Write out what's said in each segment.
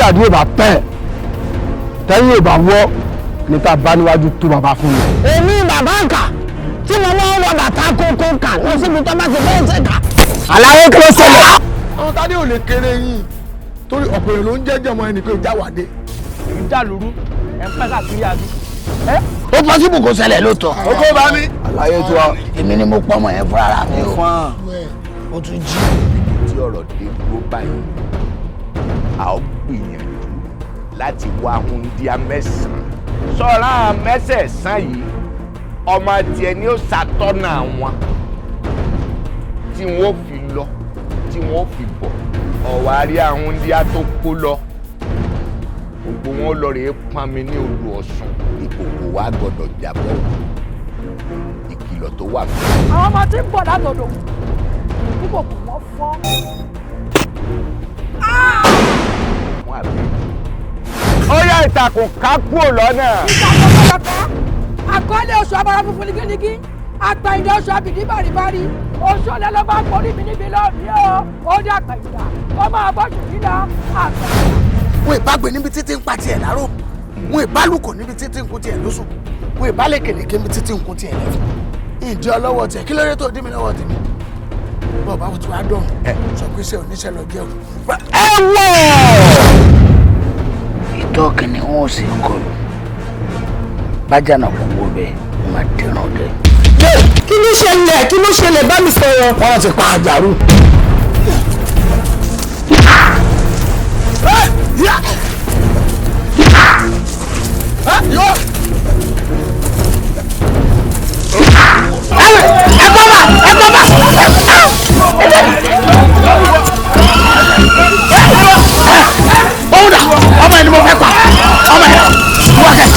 àdí ò bá pẹ́ tẹ́yìn ò bá wọ́ níta bá níwájú tó bàbá fún mi. èmi bàbá kà tí mo máa ń wọ bàtà kókó kà lọ síbi tó bá ti bẹ́ẹ̀ ṣe kà. àlàyé kí ló ṣẹlẹ̀. àwọn tádé ò lè kéré yín torí ọ̀pọ̀ èèyàn ló ń jẹ́jọ́ ọmọ ẹnì pé ìjáwádé. ìjàlúrú ẹ̀ ń pẹ́ káàkiri àbí. ó pọ́sibù kó ṣẹlẹ̀ lóòótọ́. ó kó bá mi. àlàyé tí wàá. èmi ni mo pọ́nmọ yẹn fúnra rà mí o. ó tún jí. tí ọ̀rọ̀ dé dúró báyìí a ó gbìyànjú láti wá húndíá mẹ́sàn-án sọ́ra mẹ́sẹ̀ẹ̀sán yìí ọmọ tiẹ̀ ni ó ṣàtọ́nà àwọn tí wọ́n fi lọ tí wọ́n fi bọ̀ ọ̀wárí ahúndíá tó kó lọ gbogbo wọn lọ rèé pọnmi ní odò Ọ̀ṣun ìkòkò wa gbọ́dọ̀ jábọ́ ìkìlọ̀ tó wà fún un. àwọn ọmọ tí ń bọ̀ látọ̀dọ̀ púpọ̀ kò wọ́n fọ́. wọn àbí. ó yá ìtàkùn ká kúrò lọ́nà. ìtàkùn kọ̀ọ̀kan àkọọ́lẹ̀ oṣù abara funfun nìkíníkí àgbàyìndà oṣù àbìdí bàrìbàrì oṣù ọlẹ́lọ́ba kọrí mi níbi lọ́ọ̀mí o ó dé àgbàyìndà ó máa bọ́jú nílá àgbàyìndà. wọn ìbágbé níbi títí ń pa tiẹ̀ láró wọn ìbálùkò níbi títí ń kún tiẹ̀ lóṣù wọn ìbálẹ̀kẹ̀lẹ̀kẹ̀ níbi títí ń kún tiẹ̀ lẹ́fún. ìjọ ọlọ́wọ́ tiẹ̀ kí ló dé tó dí mi lọ́wọ́ tèmi bọ́ọ̀ bá tí wàá dọ̀rùn sọ pé iṣẹ́ oníṣẹ́ lọ jẹun. ẹ wọ. ìtọ́ kìnìún wọn ò sì ń kọlù bájà náà kò wọ bẹ́ẹ̀ wọ́n máa dẹ̀ràn dẹ. kí ló ṣẹlẹ̀ bá mi sọ̀rọ̀. wọ́n ti pa àjàrú. ọmọ ẹni mo fẹ́ pa ọmọ ẹ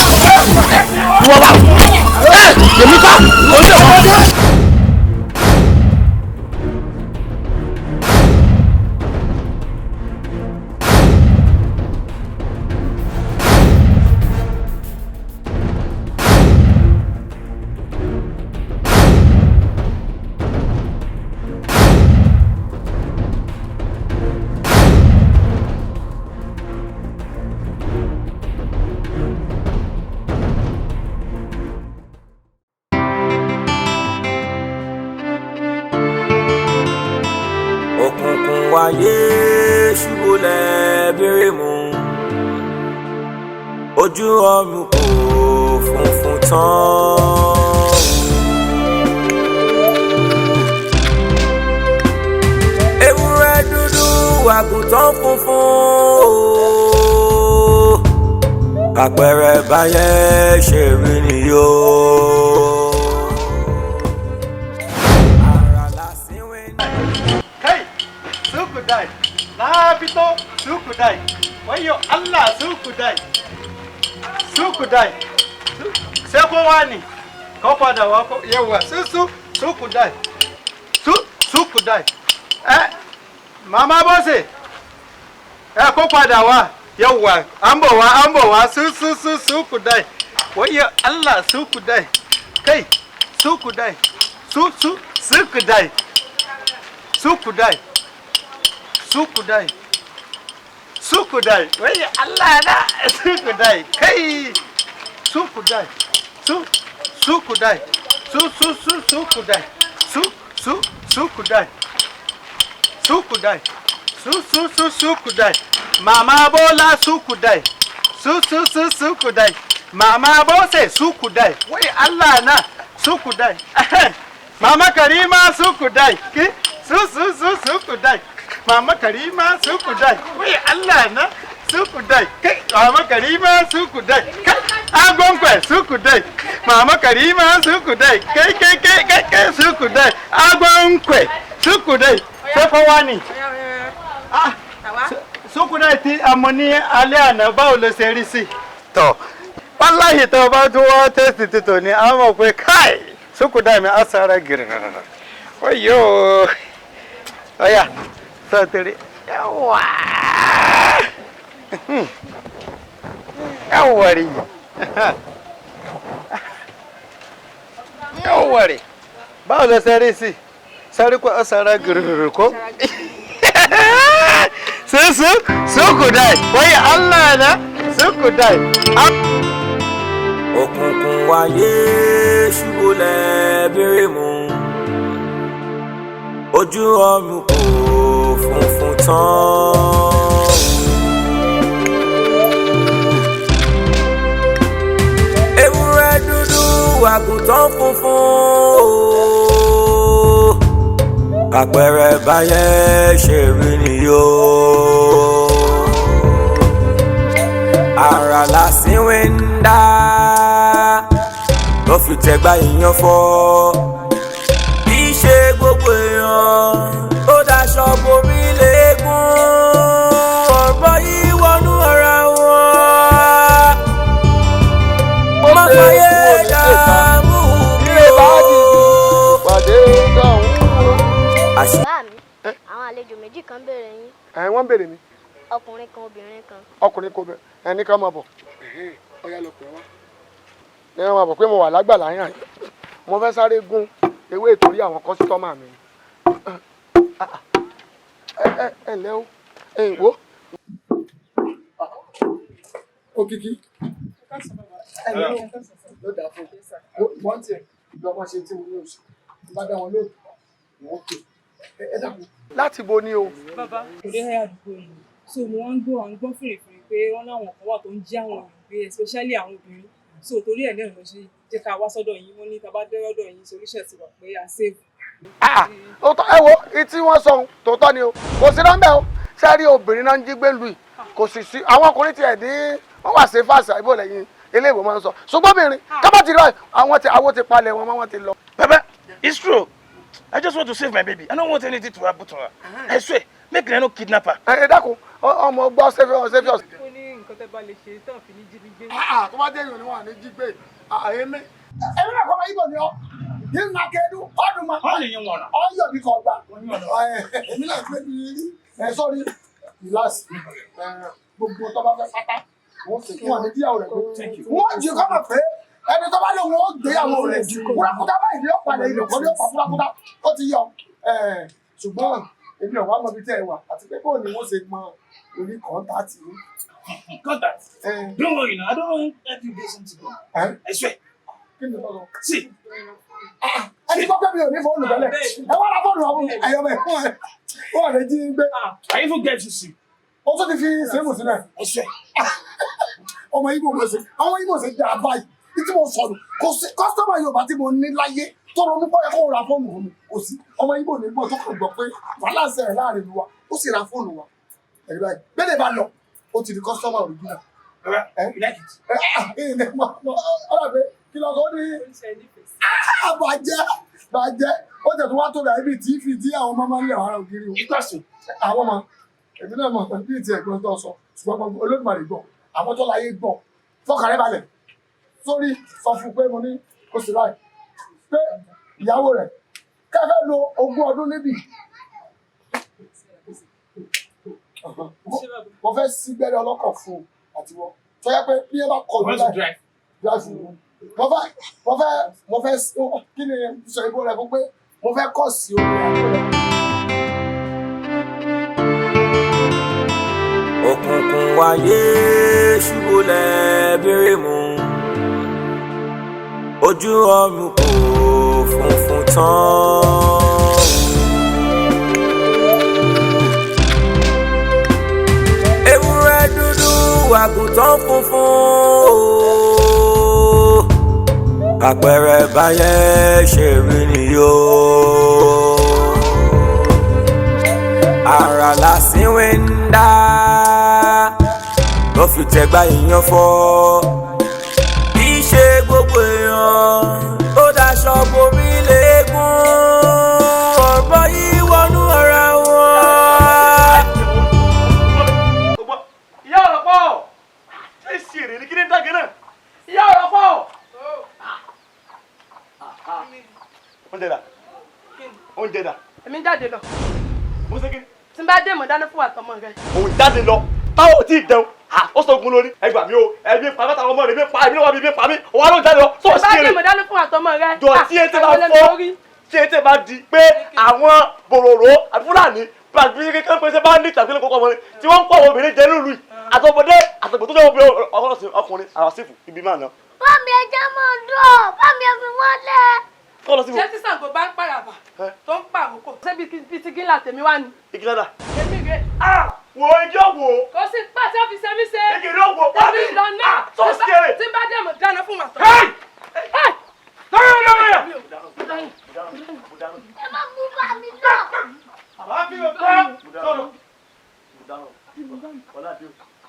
wọ́n bá èmi kọ́ ojú ọmọdé. ojú ọ̀run kò funfun tán. ewúrẹ́ dúdú àgùntàn funfun àpẹẹrẹ báyẹn ṣe rí nìyó. kai suku dai na fito suku dai wayo Allah suku dai sai kowa ne kofa da wako yawa suku dai suku dai mama bose kofa da wa yawa an bawa suku dai wayo Allah suku dai kai suku dai suku dai Sukudai, wai Allah na Sukudai, kai Sukudai, Sukudai, Sukudai, Sukudai, Sukudai, Mama Bola Sukudai, Sukudai, Mama Bose Sukudai, wai Allah na Sukudai, Mama Karima Sukudai, Sukudai. Mama Karima Sukudai, wai Allah na Sukudai, kai Mama Karima Sukudai, kai Agwankwe Sukudai, Mama Karima Sukudai, kai Sukudai, Agwankwe Sukudai, sai kowa ne. Sukudai ti amoni alẹ́ àná báwo ló ṣe rí sí. Tó wallahi tó bá tó wá tẹ́sì títò ní a mọ̀ pé kai Sukudai mi á sára gírìrì. Wayyo. Oya. Satiri. Yawa. Yawari. Yawari. Báwo lẹ ṣe rí sí? Sáré kó asara gírìrì kó. Ṣé Sukudai. Wai Allah na Sukudai. Òkùnkùn wáyé ṣubúlẹ̀ bírímù. Ojú ọ̀run kò funfun tán. Ewúrẹ́ dúdú àgùntàn funfun. Àpẹẹrẹ báyẹn ṣe rí nìyó. Ara lásìwé ń dá. Ló fi tẹ̀gbá ìyàn fọ́. Kì í ṣe gbogbo èèyàn ó daṣọ borí léegun. Ọ̀rọ̀ yìí wọnú ara wọn. Má fàyè dààmú mi o. Pàdé dáhùn. Bá mi, àwọn àlejò méjì kan béèrè yín. Wọ́n béèrè mi. Ọkùnrin kan obìnrin kan. Ọkùnrin kò bẹ̀rẹ̀ ẹni ká máa bọ̀. Ọ̀yá lọ pè wá. Ní wọ́n máa bọ̀ pé mo wà lágbàlá yàn. Mo fẹ́ sáré gún ewé ìtòrí àwọn kọ́sítọ́mà mi. Ẹ ǹlẹ́ o. Wo. Òkìkí. Ló dà fún wọ́n tiẹ̀ lọ́mọ ṣe tí mo ní oṣù. Bá dá wọn lóòótọ́. Wọ́n pè. Ẹ dàpọ̀. Láti bo ni o. Bàbá kò dé ẹ́ àdúgbò yìí. So mo wá ń gbọ́ fèrèfèrè pé wọ́n láwọn kan wà tó ń jí àwọn èèyàn gbé especially àwọn obìnrin. So torí ẹ̀ náà lọ ṣe jẹ́ ká wá sọ́dọ̀ yín wọ́n ní tá bá dé ọ̀dọ̀ yín solution ti wà pé à save. Ẹ wo etí wọ́n sọ tòótọ́ ni o kò sí nọ́mbẹ́ o ṣé rí obìnrin náà ń jí gbé lu yìí kò sì sí àwọn ọkùnrin tiẹ̀ ní wọ́n wà sí fàṣà ìbò lẹ́yìn eléèwò máa ń sọ ṣùgbọ́n obìnrin kábà ti lọ àwọn ti palẹ̀ wọn wọ́n ti lọ. Baba, it's true. I just want to save my baby. I don't want anything to happen to her. I swear, make them no kidnap her. Ẹ dákun ọmọ gbọ́ sẹ́fíọ̀s. Ó ní nǹkan tẹ́ bá lè ṣe tán fi ní jí mi gbé. Tó bá dé ìròyìn wọn ní jí gbé èmi. Èmi náà kọ́ ọmọ Ibo ni ọ́. Yín na kedu ọdún ma. How do you want her? Ọyọ̀ bí kò gbà. Èmi náà gbé mi rí. Sọ́ọ́rí ìlàsì. Gbogbo tó bá fẹ́ pátá. Wọ́n sì kí wọ́n ní díyàwó rẹ̀ gbé. Wọ́n jù kọ́ mọ̀ pé ẹni tó bá lè wọ́n gbéyàwó rẹ̀ kúrakúta báyìí ní ọ̀pàdé ilẹ̀ kọ́ ní ọ̀pá kúrakúta ó ti yọ. Ṣùgbọ́n èmi ò wá mọ ibi tẹ́ ẹ wà àti pé bóun ni wọ́n ṣe mọ orí kọ́ńtàtì yìí. Contact. Don't worry now. I don't want to help you get something. I swear. See. Ẹni tó pẹ́ mi ò ní fóònù tẹ́lẹ̀. Ẹ wá ra fóònù ọ̀hún ẹ̀yọ́ bẹ̀ fún ẹ. Wọ́n lè jí gbé. I even get to see. Ó tún ti fi sèémù sílẹ̀. I swear. Ọmọ Ibo mo ṣe àwọn Ibo ṣe dá báyìí. Tí mo sọnù kò sí kọ́sítọ́mà Yorùbá tí mo ní láyé tó ronú pọ́ yẹ kó ra fóònù fún mi kò sí. Ọmọ Ibo ní gbọ́ tó kàn gbọ́ pé wàhálà ń ṣẹlẹ̀ láàrin wa ó sì ra fóònù wa. Ẹ̀rí báyìí bẹ́ẹ̀ bá lọ ó ti di kọ́sítọ́mà òrìjìnà. You like it? Ọ̀rọ̀ pé kí lọ sọ ní bàjẹ́ ó tẹ̀ tó wá tó rà ibi tí fi tí àwọn ọmọ máa ń lẹ̀ wàrà ògiri o. Ìkọ̀sùn. Àwọn ọmọ èmi náà mọ̀ bí ti ẹ̀gbọ́n tó sọ ṣùgbọ́n Olódùmarè gbọ́ àwọn tó láyé gbọ́ fọkàrẹ́ balẹ̀ sórí sọ fún pé mo ní kò sí láì pé ìyàwó rẹ̀ kẹ́fẹ́ lo 20 ọdún níbì. Mo fẹ́ sí gbẹ́rẹ́ ọlọ́kọ̀ fún àtiwọ́ tó yẹ pé bí ẹ bá kọ̀ ló láì drive fún mo fẹ́ kí ni sọ ìbò rẹ̀ fún pé mo fẹ́ kọ̀ sí omi àgbẹ̀rẹ̀. Òkùnkùn wáyé ṣubúlẹ̀ bírímù. Ojú ọ̀run kò funfun tán. Ewúrẹ́ dúdú àgùntàn funfun. Àpẹẹrẹ báyẹn ṣe rí nìyó. Ara lásìwé ń dá. Ló fi tẹ̀gbá ìyàn fọ́. Kì í ṣe gbogbo èèyàn ó daṣọ borí léegun. Ọ̀rọ̀ yìí wọnú ara wọn. Ìyá ọ̀rọ̀ pọ̀. Ṣé ìṣèrè ni kí ni dágẹ́ náà? Ìyá ọ̀rọ̀ pọ̀. Oúnjẹ dà. Oúnjẹ dà. Èmi jáde lọ. Mo ṣe kí. Tí n bá dé mọ̀ dáná fún àtọmọ rẹ. Òun jáde lọ. Táwọn ò tí ì jẹun. Ó sọ ogun lórí. Ẹ gbà mí o. Ẹbí pa mẹ́ta ọmọ rẹ̀ bí pa ẹbí lọ́wọ́ mi bí pa mí. Òun á ló jáde lọ. Sọ Tí n bá sí dé èrè. mọ̀ dáná fún àtọmọ rẹ. Jọ tí ètè bá fọ́. Tí ètè bá di pé àwọn bòròrò àti Fúlàní bí kékeré pé ṣe bá ní ìtàgbélé kọ́kọ́ ọmọdé tí wọ́n ń pọ̀ obìnrin jẹ́ nílùú àtọ̀bọ̀dé àtọ̀bọ̀ tó jẹ́ obìnrin ọkùnrin àwàsífù ibi máa ná. Bámi ẹja máa dùn, bámi ẹ fi wọ́n lẹ̀. Kọ́ lọ sí ṣé sísàn kò bá ń pàràbà tó ń pa àkókò ṣé bí ti gíńlà tèmi wá ni. ìgíládà. èmi rè wo ẹjọ́ wo. kò sí pàṣẹ ọ́fíìsì mi ṣe. kékeré wo tèmi lọ náà tó ṣeré. tí bá dẹ̀ mọ̀ dáná fún màtọ́. Ẹ má mú bàmí lọ. àbá fi o kọ́ sọ̀rọ̀.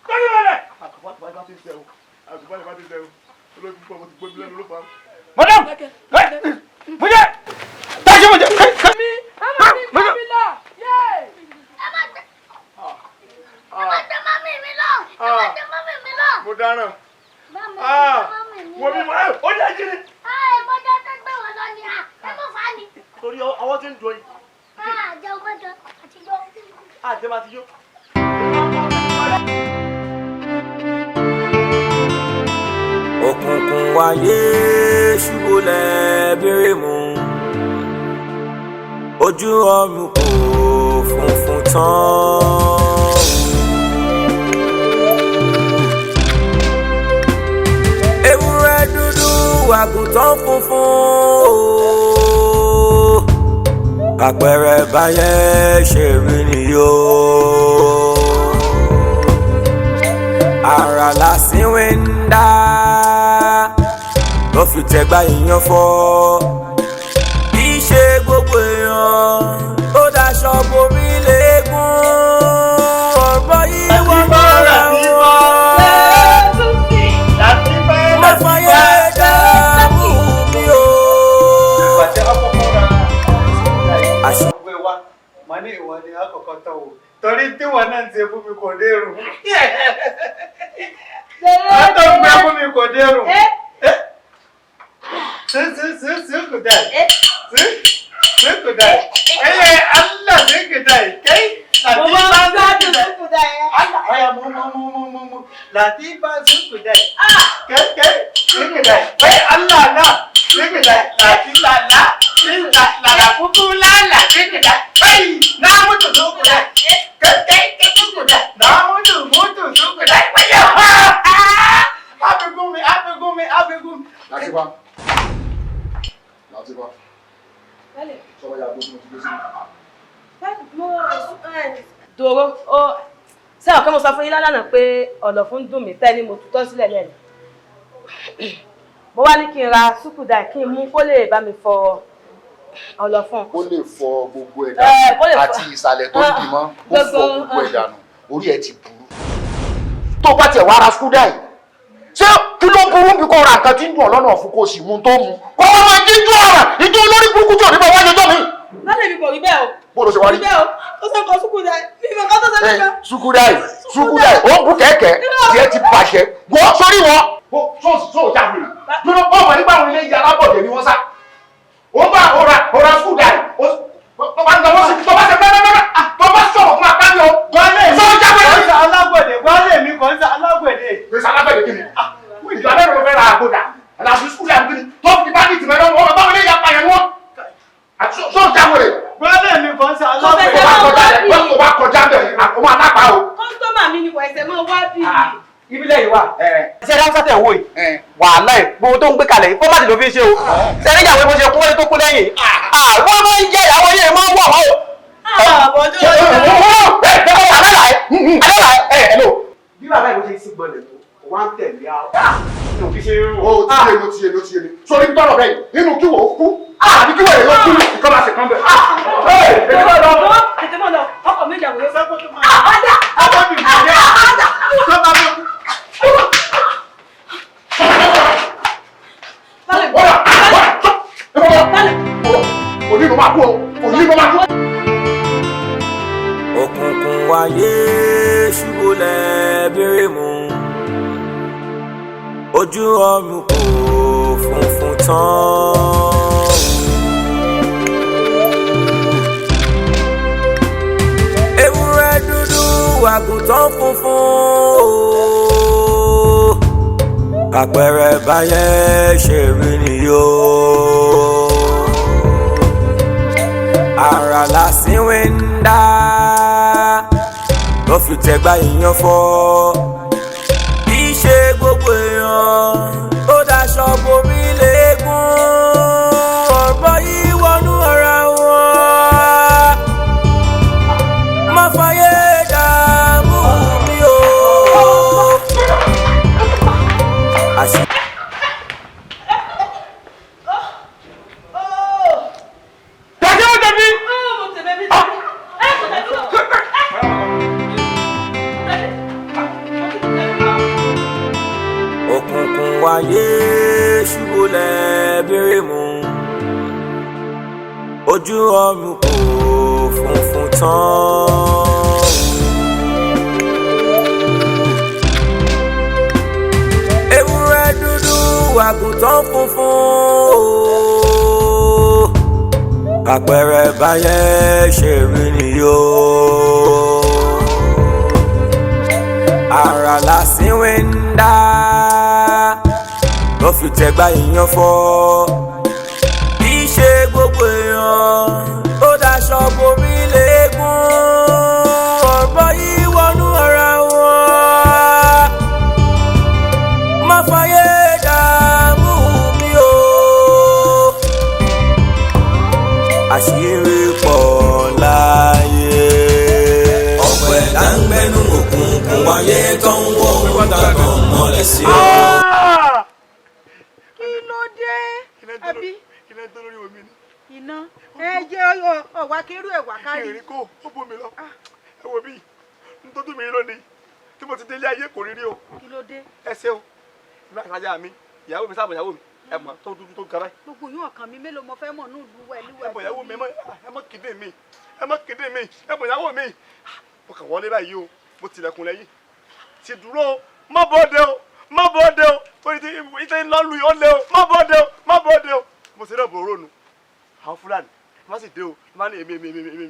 kọ́ni wọlé. àkùbálẹ̀ bá ti sẹ́wọ̀ àkùbálẹ̀ bá ti sẹ́wọ̀ olóògùn pọ̀ mo ti gbé bílẹ̀ ló fà á. madam mujẹ taasi mujẹ. mi ẹ má ti gbé mi lọ. Ẹ má tẹ mọ́mì mi lọ. Ẹ má tẹ mọ́mì mi lọ. mo dáná. Bámi ẹ tẹ mọ́mì mi lọ. wo bí mo ó jẹ́ jírí. Ìbọjọ́ tó gbé wọn lọ ni ẹ mú fa ni. torí ọwọ́ tí ń dùn yìí. Jẹun mọ́jọ àtijọ́. àjẹ́ máa ti yó. òkùnkùn wáyé ṣubú lẹ́bẹ̀rẹ̀ mú ojú ọ̀run kò funfun tán. ewúrẹ́ dúdú àgùntàn funfun àpẹẹrẹ báyẹn ṣe rí nìyó. ara lásìwé ń dá ló fi tẹ̀gbá èèyàn fọ́ kì í ṣe gbogbo èèyàn ó daṣọ borí léegun ọ̀rọ̀ yìí wọ́n mọ́ra wọn má fàyè dààmú mi o. Mani ìwọ ni àkọ́kọ́ tán o torí tí wọn náà ti fún mi kò dérùn. Látọ̀ ń gbé fún mi kò dérùn. Sukudai. Sukudai. Ẹyẹ Allah Sukudai. Kai Latifa Sukudai. Allah ọ̀ya mú. Latifa Sukudai. Kai Sukudai. Wai Allah náà Sukudai. Latifa la. La kuku lala Sukudai. Kai na mutu Sukudai. Kai Sukudai. Na mutu Sukudai. Waya. Abegumi. Latifa. Sọ́wọ́ ya gbogbo ti gbé sí. Dòrò ó ṣé ọ̀kẹ́ mo sọ fún yín lánàá pé ọ̀nà fún dùn mí tẹ́ni mo tutọ́ sílẹ̀ lẹ́nu. Mo wá ní kí n ra Sukudai kí n mú kó lè bá mi fọ ọlọ́fún. Ó lè fọ gbogbo ẹ̀dá àti ìsàlẹ̀ tó ń bímọ ó fọ gbogbo ẹ̀dá nù orí ẹ̀ ti burú. Tó bá tiẹ̀ wá ra Sukudai ṣé kí ló burú bí kò ra nǹkan tí ń dùn ọlọ́nà fún kò sì mú tó mu kó wọ́n máa jí ju ọ̀ràn ìjọ olórí burúkú tí ò ní bá wáyé tó mi. Lálẹ́ mi kò rí bẹ́ẹ̀ o. Bó ló ṣe wá rí? Rí bẹ́ẹ̀ o. Ó sọ nǹkan Sukudai. Mi ìmọ̀ kan tó ṣe nípa. Sukudai ó bu kẹ̀kẹ́ tiẹ̀ ti bàjẹ́ wọ́n sórí wọn. Sọ́ọ̀ jáwé lórí ọmọ nígbà wọn ilé yàrá bọ̀dẹ̀ ni wọ́n sá. Ó bá ọ̀rà Sukudai tó bá sọ̀rọ̀ fún akáyọ̀ sọ́ọ̀ jáwé. Gbọ́dẹ̀ mi kò ń sa alágbẹ̀dẹ. Gbèsè alágbẹ̀dẹ kìíní. Ìjọba bẹ́ẹ̀ ló fẹ́ ra àgbòdà. Àlàfo Sukudai àgbẹ̀dẹ tó fi bá ní ìtìmọ̀ ẹ̀rọ wọn bá wọn ilé yàrá pààyàn wọn. Sọ́ọ̀ jáwé. Gbọ́dẹ̀ mi kò ń sa alágbẹ̀dẹ. Ó bá kọjá bẹ̀rẹ̀ àkọ́mọ́ alápá o. Kọ́ńtọ́mà mi ni kò ẹsẹ̀ mọ́ wá bí. Ibilẹ̀ yìí wà. Ṣé ẹ̀dá sátẹ̀ wò yìí? Wàhálà ẹ̀ gbogbo tó ń gbé kalẹ̀ fọ́mátì ló fi ṣe o. Ṣé ẹ̀dá ìyàwó bó ṣe kú wọlé tó kú lẹ́yìn? Wọ́n máa ń jẹ́ ìyàwó yẹn máa ń wọ̀ wọ́n o. Bí bàbá ìwé ṣe sí gbọ́dọ̀ tó, wọ́n á tẹ̀lé àwọn. Ní òfin ṣe rú. Ó ti yé ló ti yé. Sori ń tọrọ bẹ́ẹ̀ nínú kí wò ó kú. Àbí kí wò ó kú ìkọ́lá ṣe kán bẹ̀. Tètè mọ́ lọ, ọkọ̀ méjì àwọn yóò fẹ́ kó tó máa. òkùnkùn wáyé ṣubú lẹ́bẹ̀rẹ̀ mú ojú ọ̀run kò funfun tán. ewúrẹ́ dúdú àgùntàn funfun àpẹẹrẹ báyẹn ṣe rí nìyó. ara lásìwé ń dá fi tẹ̀gbá èèyàn fọ́. Kì í ṣe gbogbo èèyàn ó daṣọ bomi léegun. Ọ̀rọ̀ yìí wọnú ara wọn. Má fàyè dààmú mi o. Òkùnkùn wáyé ṣubúlẹ̀ bírímù. Ojú ọ̀run kò funfun tán. Ewúrẹ́ dúdú àgùntàn funfun. Àpẹẹrẹ báyẹn ṣe rí nìyó. Ara lásìwé ń dá ló fi tẹ̀gbá èèyàn fọ́. Kì í ṣe gbogbo èèyàn ó daṣọ bomi léegun. Ọ̀rọ̀ yìí wọnú ara wọn. Má fàyè dààmú mi o. Àṣírí pọ̀ láyé. Ọ̀pọ̀ ẹ̀dá ń gbẹ́nu òkùnkùn wáyé tó ń wọ́ òun dàgbọ́n mọ́lẹ̀ sí ọ. Kí ló dé? Àbí iná ẹ jẹ́ ọ̀wá kérú ẹ̀wà kárí. Èrè kó ó bomi lọ. Ẹ wo bí nítorí mi lónìí tí mo ti délé ayé kò rí rí o. Kí ló dé? Ẹ ṣe o ìgbà ìrajà mi ìyàwó mi sábà ìyàwó mi ẹ mọ̀ tó dúdú tó gara. Gbogbo yóò kàn mí mélòó mo fẹ́ mọ̀ ní ìlú wẹ̀lúwẹ̀. Ẹ mọ̀ ìyàwó mi ẹ mọ̀ kéde mi ẹ mọ̀ kéde mi ẹ mọ̀ ìyàwó mi. Mo kàn wọlé báyìí o mo tilẹ̀kùn lẹ́yìn ti dúró o má bọ́ọ̀dẹ o má bọ́ọ̀dẹ o orí ti ìtẹ́ ńlá lu yìí ó lé o má bọ́ọ̀dẹ o má bọ́ọ̀dẹ o. Mo ṣe náà bòrò nù àwọn Fúlàní má sì dé o má ní èmi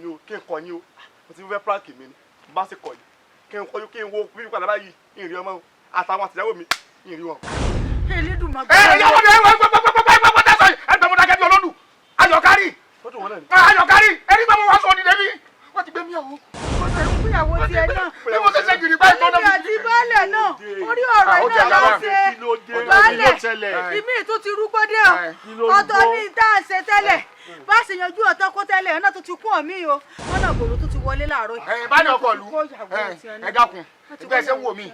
o kí n kọ yín o mo ti fẹ́ prank mi ni má sì kọ yín kí n kọjú kí n wo bí padà báyìí ìrìn ọmọ àtàwọn àtìyàwó mi ìrìn wọn. Elédùmarè. Ìyàwó mi gbogbo tẹ̀sán yìí ẹgbẹ́ mo dákẹ́ bí olódù ayọ̀kárí ayọ̀kárí ẹni bá mo wá sọ ní débi wọ́n ti gbé mi àwọ̀. Ìyàwó tiẹ̀ náà. Bí mo ṣe ṣe gírí báyìí tó náà. Èmi àti baálẹ̀ náà orí ọ̀rọ̀ iná ló ṣe baálẹ̀ ìmí tó ti rúgbó dé ọ ọ̀tọ̀ ní ìta àṣẹ tẹ́lẹ̀ bá ṣe yanjú ọ̀tọ̀ kó tẹ́lẹ̀ náà tó ti kún ọ̀mí o ọ̀nà gbòòrò tó ti wọlé láàárọ̀ yìí. Bá ní ọkọ̀ lu ẹ dákun ẹgbẹ́ ṣe ń wò mí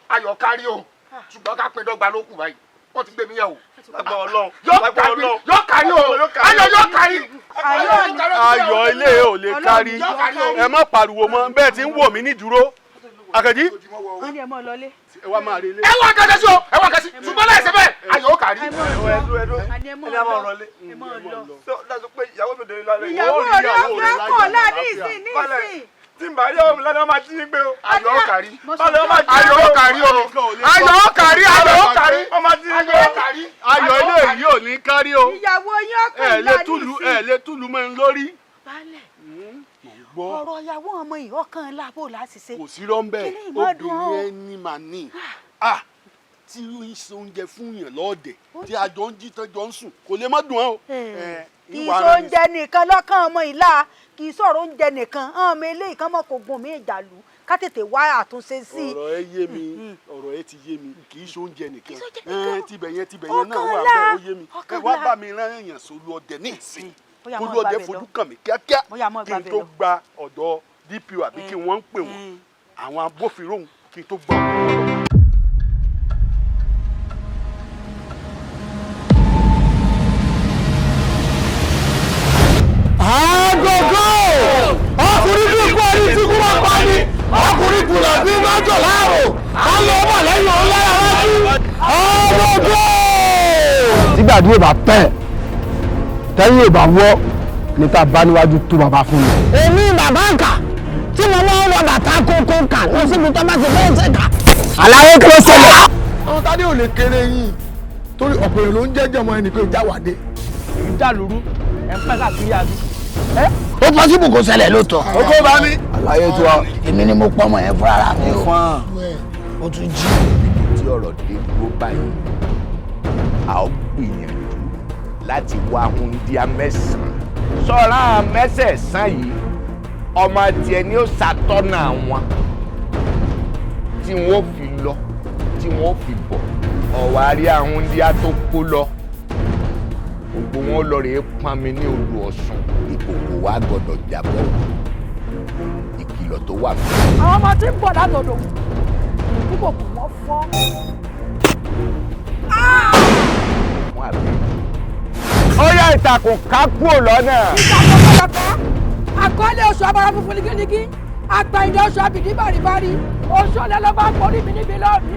ayọ̀kárí o ṣùgbọ́n ká pín dọ́gba ló kù báyìí wọ́n ti gbé mi yẹ̀wò. Lágbà Ọlọ́run yóò kárí o ayọ̀ yóò kárí. Ayọ̀ ilé ò lè kárí ẹ má pariwo mọ́ bẹ́ẹ̀ tí ń wò mí ní dúró. Àkànjí. Wọ́n ní ẹ mọ́ lọlé. Ẹ wá máa relé. Ẹ wá kẹsẹ̀ sí o ẹ wá kẹsẹ̀ ṣùgbọ́n láì ṣe bẹ́ẹ̀ ayọ̀ ó kárí. Àní ẹ mọ́ lọ. Ẹ mọ́ lọ. Ìyàwó mi dèrè lálẹ́. Ìyàwó rẹ̀ ọkọ̀ láàrin ìsìn ní ìsìn. Tí n bá yẹ omi lánàá máa jí gbé o. Ayọ̀ ó kárí. Ayọ̀ ó kárí o. Ayọ̀ ó kárí. Ayọ̀ ó kárí. Wọ́n máa jí gbé o. Ayọ̀ ilé yìí ò ní kárí o. Ìyàwó yín ọkọ̀ ìlànà ìsìn. Ẹ lè túlù mọ́ ń lórí. Baálẹ̀ ọ̀rọ̀ ìyàwó ọmọ yìí ọkàn láàbò láti ṣe. Kò sí rọ́ńbẹ́ obìnrin ẹni mà ní. Tí ń ṣe oúnjẹ fún yàn lọ́ọ̀dẹ̀ tí a jọ ń jí tán jọ ń sùn kò lè má dùn ọ́. Kì í sọ oúnjẹ nìkan lọ́kàn ọmọ ìlà kì í sọ̀rọ̀ oúnjẹ nìkan ọmọ eléyìí kan mọ̀ kò gùn mí ìjàlú ká tètè wá àtúnṣe sí i. Ọ̀rọ̀ ẹ yé mi ọ̀rọ̀ ẹ ti yé mi kì í ṣe oúnjẹ nìkan tibẹ̀ yẹn náà wà bẹ́ẹ̀ ó yé mi ẹ wá bá mi rán èèyàn sólú ọdẹ ní ìsìn olú ọdẹ fojú kàn mí kíákíá kí n tó gba ọ̀dọ̀ DPO àbí kí wọ́n ń pè wọ́n àwọn agbófinró kí n tó gbọ́ wọn. Àgógó ọkùnrin bí kú ẹni tí kú máa pa ni ọkùnrin kùnà bí májò láàrò ayé ọmọ lẹ́yìn òun lára wájú Àgógó. Tígbàdúrà ò bá pẹ́ tẹ́yìn ò bá wọ́ níta bá níwájú tó bàbá fún mi. Èmi bàbá kà tí mo máa ń wọ bàtà kókó kà lọ síbi tó bá ti fẹ́ ṣe kà. Àlàyé kí ló ṣẹlẹ̀. Àwọn tádé ò lè kéré yín torí ọ̀pọ̀ èrò ló ń jẹ́jọ́ ọmọ ẹnì pé ìjáwádé. Ìdálùrú ẹ̀ ń pẹ́ káàkiri àbí. Ó pọ́sibù kò ṣẹlẹ̀ lóòótọ́. Ó kó bá mi. Àlàyé tó wa èmi ni mo pọ́ ọmọ yẹn fúnra mi o. Ó tún jí. Tí ọ̀rọ̀ dé dúró báyìí a ó gbìyànjú láti wá wúńdíá mẹ́sàn-án. Sọ́ra mẹ́sẹ̀ẹ̀sán yìí ọmọ tiẹ̀ ni ó ṣàtọ́nà wọn tí wọ́n fi lọ tí wọ́n fi bọ̀ ọ̀wárí àwọn ndíá tó kó lọ gbogbo wọn lọ rèé pọnmi ní odò Ọ̀ṣun ìkòkò wa gbọ́dọ̀ jábọ́ ìkìlọ̀ tó wà fún. àwọn ọmọ tí ń bọ̀ látọ̀dọ̀ ní kòkò wọ́n fọ́. fún àbí. ó yá ìtàkùn ká kúrò lọ́nà. ìtàkùn kọ̀ọ̀kan àkọọ́lẹ̀ oṣù abara funfun nígínnígí àgbà ìdá oṣù àbìdí bàrìbàrì oṣù ọ̀lẹ́ ló bá ń borí mi níbi lọ́ọ̀mí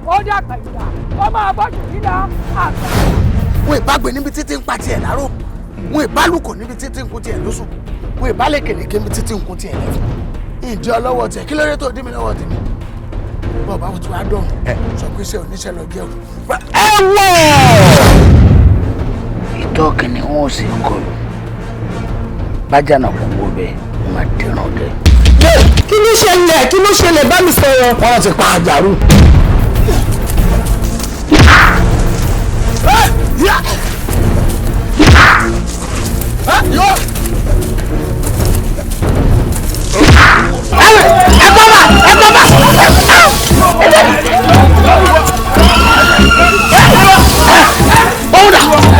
ó dé àgbà ìdá ó máa bọ́ jù nílá àgbà ìdá. wọn ìbágbé níbi títí ń pa tiẹ̀ láró wọn ìbálùkò níbi títí ń kún tiẹ̀ lóṣù wọn ìbálẹ̀kẹ̀lẹ̀kẹ̀ níbi títí ń kún tiẹ̀ lẹ́fún ìdí ọlọ́wọ́ tiẹ̀ kí ló dé tó dí mi lọ́wọ́ tèmi bọ́ọ̀ bá wọ́n ti wá dọ̀rùn sọ pé iṣẹ́ oníṣẹ́ lọ jẹ́ o. ẹ wọ ìtọ́ kìnìún wọn ò sì ń kọlù bájà náà kò wọ bẹ́ẹ̀ wọn máa dẹrùn dẹ. kí ló ṣẹlẹ̀ bá mi sọ̀rọ̀. wọ́n ti pa àjàrú.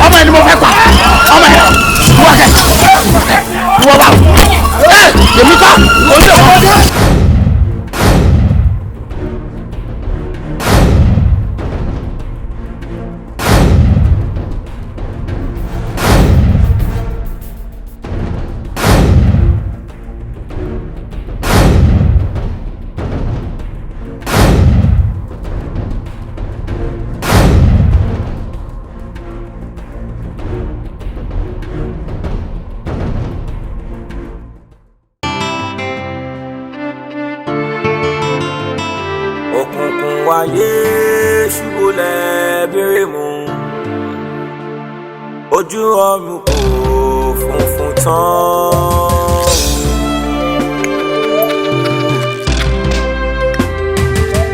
ọmọ ẹni mo fẹ́ pa ọmọ ẹ wọ́n kẹ́ wọ́n bá èmi kọ́ oúnjẹ ọmọdé. wáyé ṣubúlẹ̀ bèrè mú ojú ọ̀run kò funfun tán.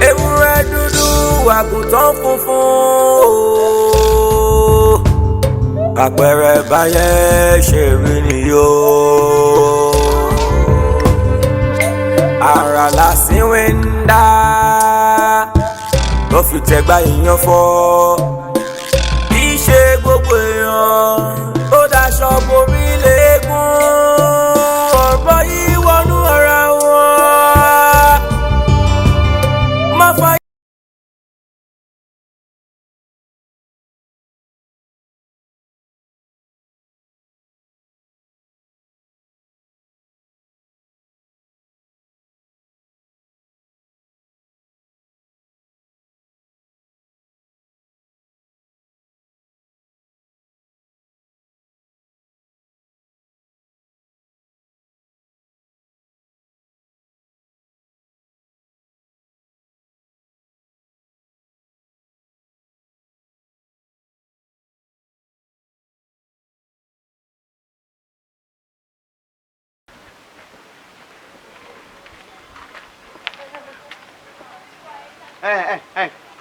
ewúrẹ́ dúdú àgùntàn funfun àpẹẹrẹ báyẹn ṣe rí nìyó. ara lásìwé ń dá ló fi tẹ̀gbá èèyàn fọ́ kì í ṣe gbogbo èèyàn ó daṣọ borí léegun ọ̀rọ̀ yìí wọnú ara wọn má fà.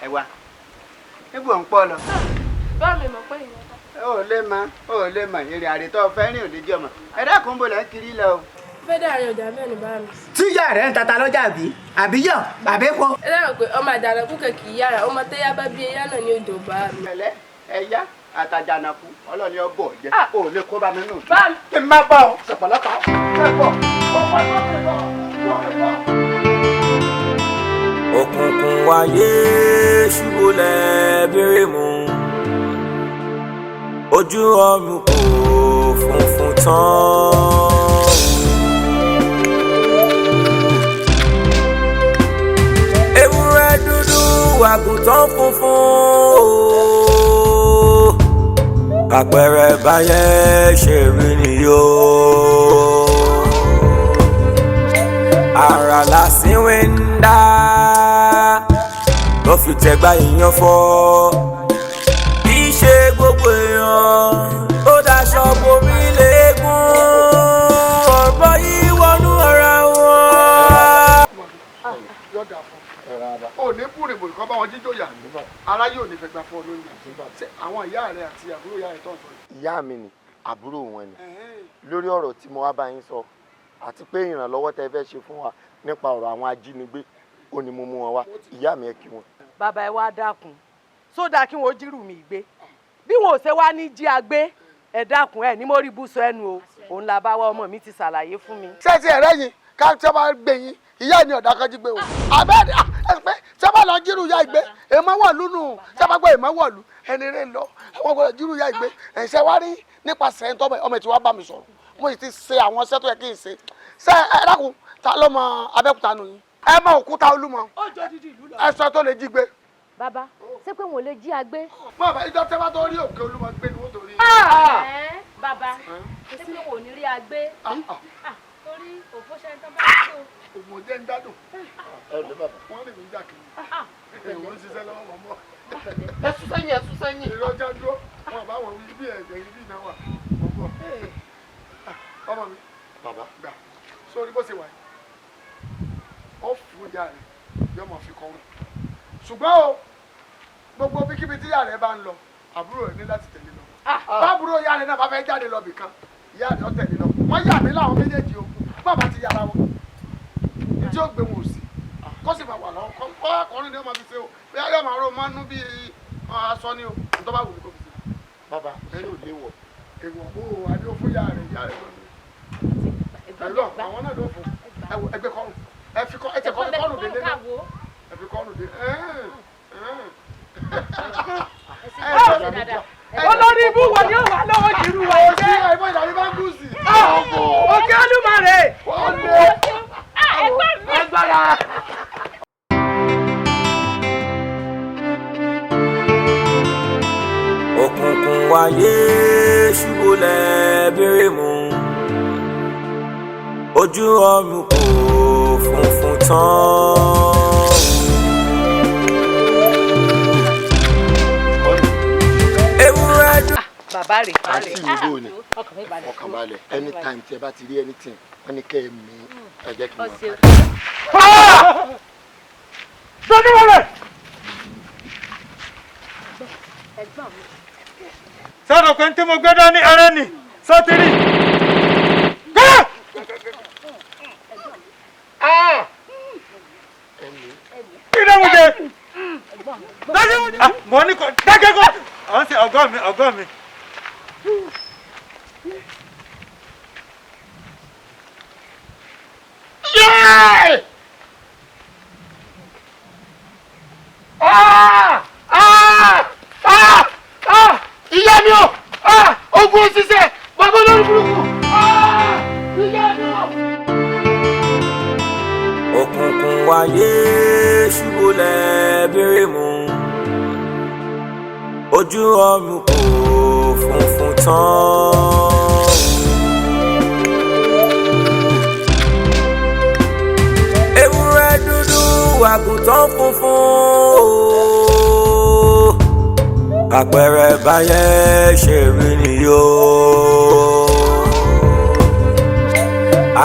ẹ wá níbo ń pọ lọ. bá mi mọ̀ pé ìyẹn bá. ó lè mọ èrè àrètọ́ fẹ́ rìn òde jọmọ ẹ dákun bò lẹ́ ń kiri lọ o. fẹ́ dàrin ọjà bẹ́ẹ̀ ni bá mi. tíjà rẹ̀ ń tata lọ́jà bí àbíyọ̀ àbẹ́pọ̀. ẹ dáhùn pé ọmọ àjànàkú kẹ̀kì yára ọmọ tẹ́yà bá bí eyá náà ní odò bá mi. ẹ̀lẹ́ ẹ̀yá àtàjànàkú ọlọ́ni ọbọ̀ jẹ́ ó lè kó bá mi nù. bá mi. kí n má bọ̀ ọ́ sọ̀pọ̀lọpọ̀ òkùnkùn wáyé ṣubúlẹ̀ bèrè mú ojú ọ̀run kò funfun tán. ewúrẹ́ dúdú àgùntàn funfun àpẹẹrẹ báyẹn ṣe rí nìyó. ara lásìwé ń dá ló fi tẹ̀gbá èèyàn fọ́ kì í ṣe gbogbo èèyàn ó daṣọ borí léegun ọ̀rọ̀ yìí wọnú ara wọn. ò ní búrìbùrì kan bá wọn jíjó yà ara yóò ní fẹ́ gbà fún ọ lóyún àwọn ìyá rẹ àti àbúrò ìyá rẹ tó ń sọ yìí. ìyá mi ni àbúrò wọn ni lórí ọ̀rọ̀ tí mo wá bá yín sọ àti pé ìrànlọ́wọ́ tẹ́ fẹ́ ṣe fún wa nípa ọ̀rọ̀ àwọn ajínigbé ó ní mo mú wọn wá ìyá mi ẹ kí wọn. bàbá ẹ wá dákun sódà kí wọn ó jírù mi gbé bí wọn ò ṣe wá ní jí agbé ẹ dákun ẹ ní mo rí búṣọ ẹnu o òun là bá wá ọmọ mi ti ṣàlàyé fún mi. ṣé ti ẹ̀rẹ́ yìí ká tí wọ́n bá gbé yín ìyá ni ọ̀dà kan jí gbé o àbẹ́ ẹ pé tí wọ́n bá lọ jírù ìyá ìgbé èèmọ̀ wọ̀lú nù tí wọ́n bá gbé èèmọ̀ wọ̀lú ẹni rẹ̀ lọ àwọn gbọ́dọ̀ jírù ìyá ìgbé ẹ̀ṣẹ̀ wá rí nípasẹ̀ ẹ̀ńtọ́ ọmọ tí wọ́n bá mi sọ̀rọ̀ mo sì ti ṣe àwọn iṣẹ́ tó yẹ kí n ṣe ṣé ẹ dákun ta ló mọ Abẹ́òkúta nù yín ẹ mọ Òkúta Olúmọ ẹ sọ tó lè jí gbé. bàbá ṣé pé wọn ò lè jí agbé. bàbá ìjọ tẹ́ bá tó rí Òkè Olúmọ gbé ni wọ́n tó rí. bàbá ṣé pé wọn ò ní rí agbé. torí òfó ṣe ń tán bá tó. òmò jẹ́ ń dádùn. wọ́n lè mí jà kiri. èèwọ̀ ń ṣiṣẹ́ lọ́wọ́ wọn mọ́. ẹ sún sẹ́yìn ẹ sún sẹ́yìn. ìrọ̀jà dúró wọn bá wọn wí bí ẹ̀jẹ̀ yìí bí náà wà wọ́n bọ̀. ọmọ mi bàbá gbà sórí bó ṣe wà yìí ó fún ìyá rẹ̀ yóò mọ̀ fi kọ́rùn. ṣùgbọ́n o gbogbo bíkíbi tí ìyá rẹ̀ bá ń lọ àbúrò rẹ̀ ní láti tẹ̀lé lọ. báàbúrò ìyá rẹ̀ náà bá fẹ́ jáde lọ bìkan ìyá rẹ̀ ó tẹ̀lé lọ. wọ́n yà mí láwọn méjèèjì o bàbá ti yàrá wọn. ìdí ó gbé wọn ò sí kó sì máa wà lọ́wọ́ kọ́ ọkùnrin ni ó máa fi ṣe o bí ayé máa rò máa nú bí aṣọ ni o tó bá wù ní kó fi ṣe. bàbá ẹ yóò léwọ. èèwọ̀ bó o adé ó fún ìyá rẹ̀ lónìí. ẹ̀rọ àwọn náà ló fún ẹgbẹ́ kọ́rùn ẹ fi ẹ tẹ kọ́rùn délé náà ẹ fi kọ́rùn délé. olórí ibú wo ni ó wà lọ́wọ́ jìrù wa ó sí ẹ̀fọ́ ìdàrí bá ń gùn sí. Òkè Olúmọrè. agbára. òkùnkùn wáyé ṣubúlẹ̀ bèrè mú ojú ọ̀run kò funfun tán. ewúrẹ́ dùn. bàbá rè àti ìlú ni ọkàn balẹ̀ anytime tí ẹ bá ti rí anything wọ́n ní kẹ́ ẹ mí ẹ jẹ́ kí n mọ̀. sọ̀rọ̀ pé tí mo gbẹ́dọ̀ ní ara nì sọ́tìrì. kí ló ń jẹ? mo ní kò dákẹ́ kọ́ àwọn sì ọgọ́ mi. ìyá mi o ogun òṣìṣẹ́ bàbá olórí burúkú ìyá mi o. òkùnkùn wáyé ṣubúlẹ̀ bèrè mú ojú ọ̀run kò funfun tán. ewúrẹ́ dúdú àgùntàn funfun àpẹẹrẹ báyẹn ṣe rí nìyó.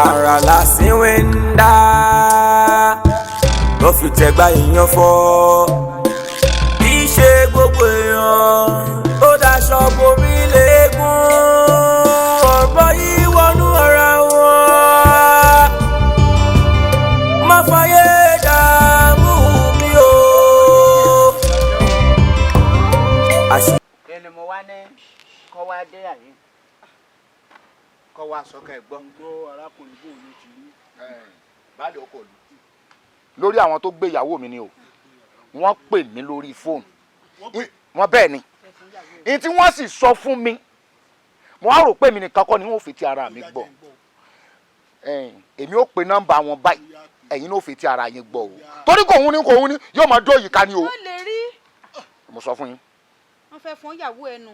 ara lásìwé ń dá ló fi tẹ̀gbá èèyàn fọ́. kì í ṣe gbogbo èèyàn ó daṣọ borí léegun ọ̀rọ̀ yìí wọnú ara wọn. má fàyè dààmú mi o. ẹni mo wá ní kọ́ wá dé àyè kọ́ wá sọ́kẹ́ gbọ́. arákùnrin bò ní ti rí. baálé ọkọ lù. lórí àwọn tó gbé ìyàwó mi ni o wọ́n pè mí lórí fóònù wọ́n bẹ́ẹ̀ ni èyí tí wọ́n sì sọ fún mi mo á rò pé mi nìkan kọ́ ni wọ́n fi ti ara mi gbọ́ èmi ò pe nọ́mbà wọn báyìí ẹ̀yin ló fi ti ara yín gbọ́ o torí kò hún ní yóò máa dó yìí ká ni o. ó lè rí. mo sọ fún yín. wọ́n fẹ́ fún ìyàwó ẹnu.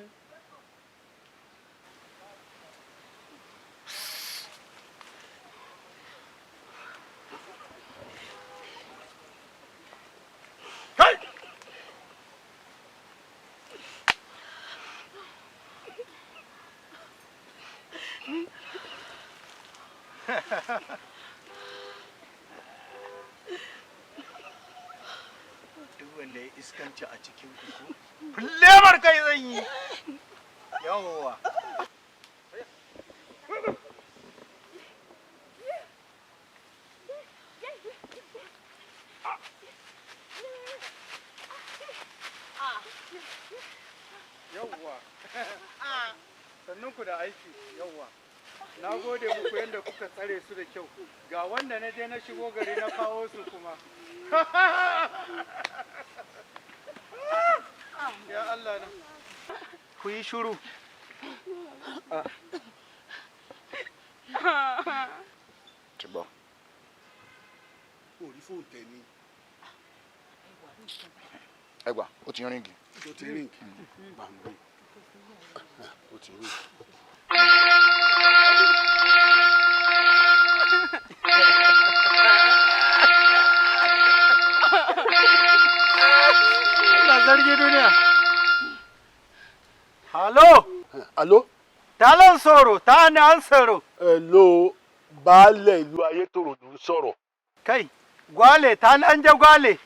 duk wanda ya iskanci a cikin kuku lemar kai zan yi yawwa ku da aiki yawwa. Na gode muku yadda kuka tsare su da kyau. Ga wanda na je na shigo gari na kawo su kuma. Ya Allah na. Ku yi shuru. Tibọ. Orí fóònù tẹ ni. Ẹgbà, ó ti ríngì. Ó ti ríngì. Gbàngbé. Ó ti ríngì. Zargi duniya. Halo? Halo? Ta ló ń sọ̀rọ̀? Ta ni à ń sọ̀rọ̀? Hello, baálẹ̀ ìlú Ayétòrò ló ń sọ̀rọ̀. Kai, Gwale, ta ni ń jẹ́ Gwale?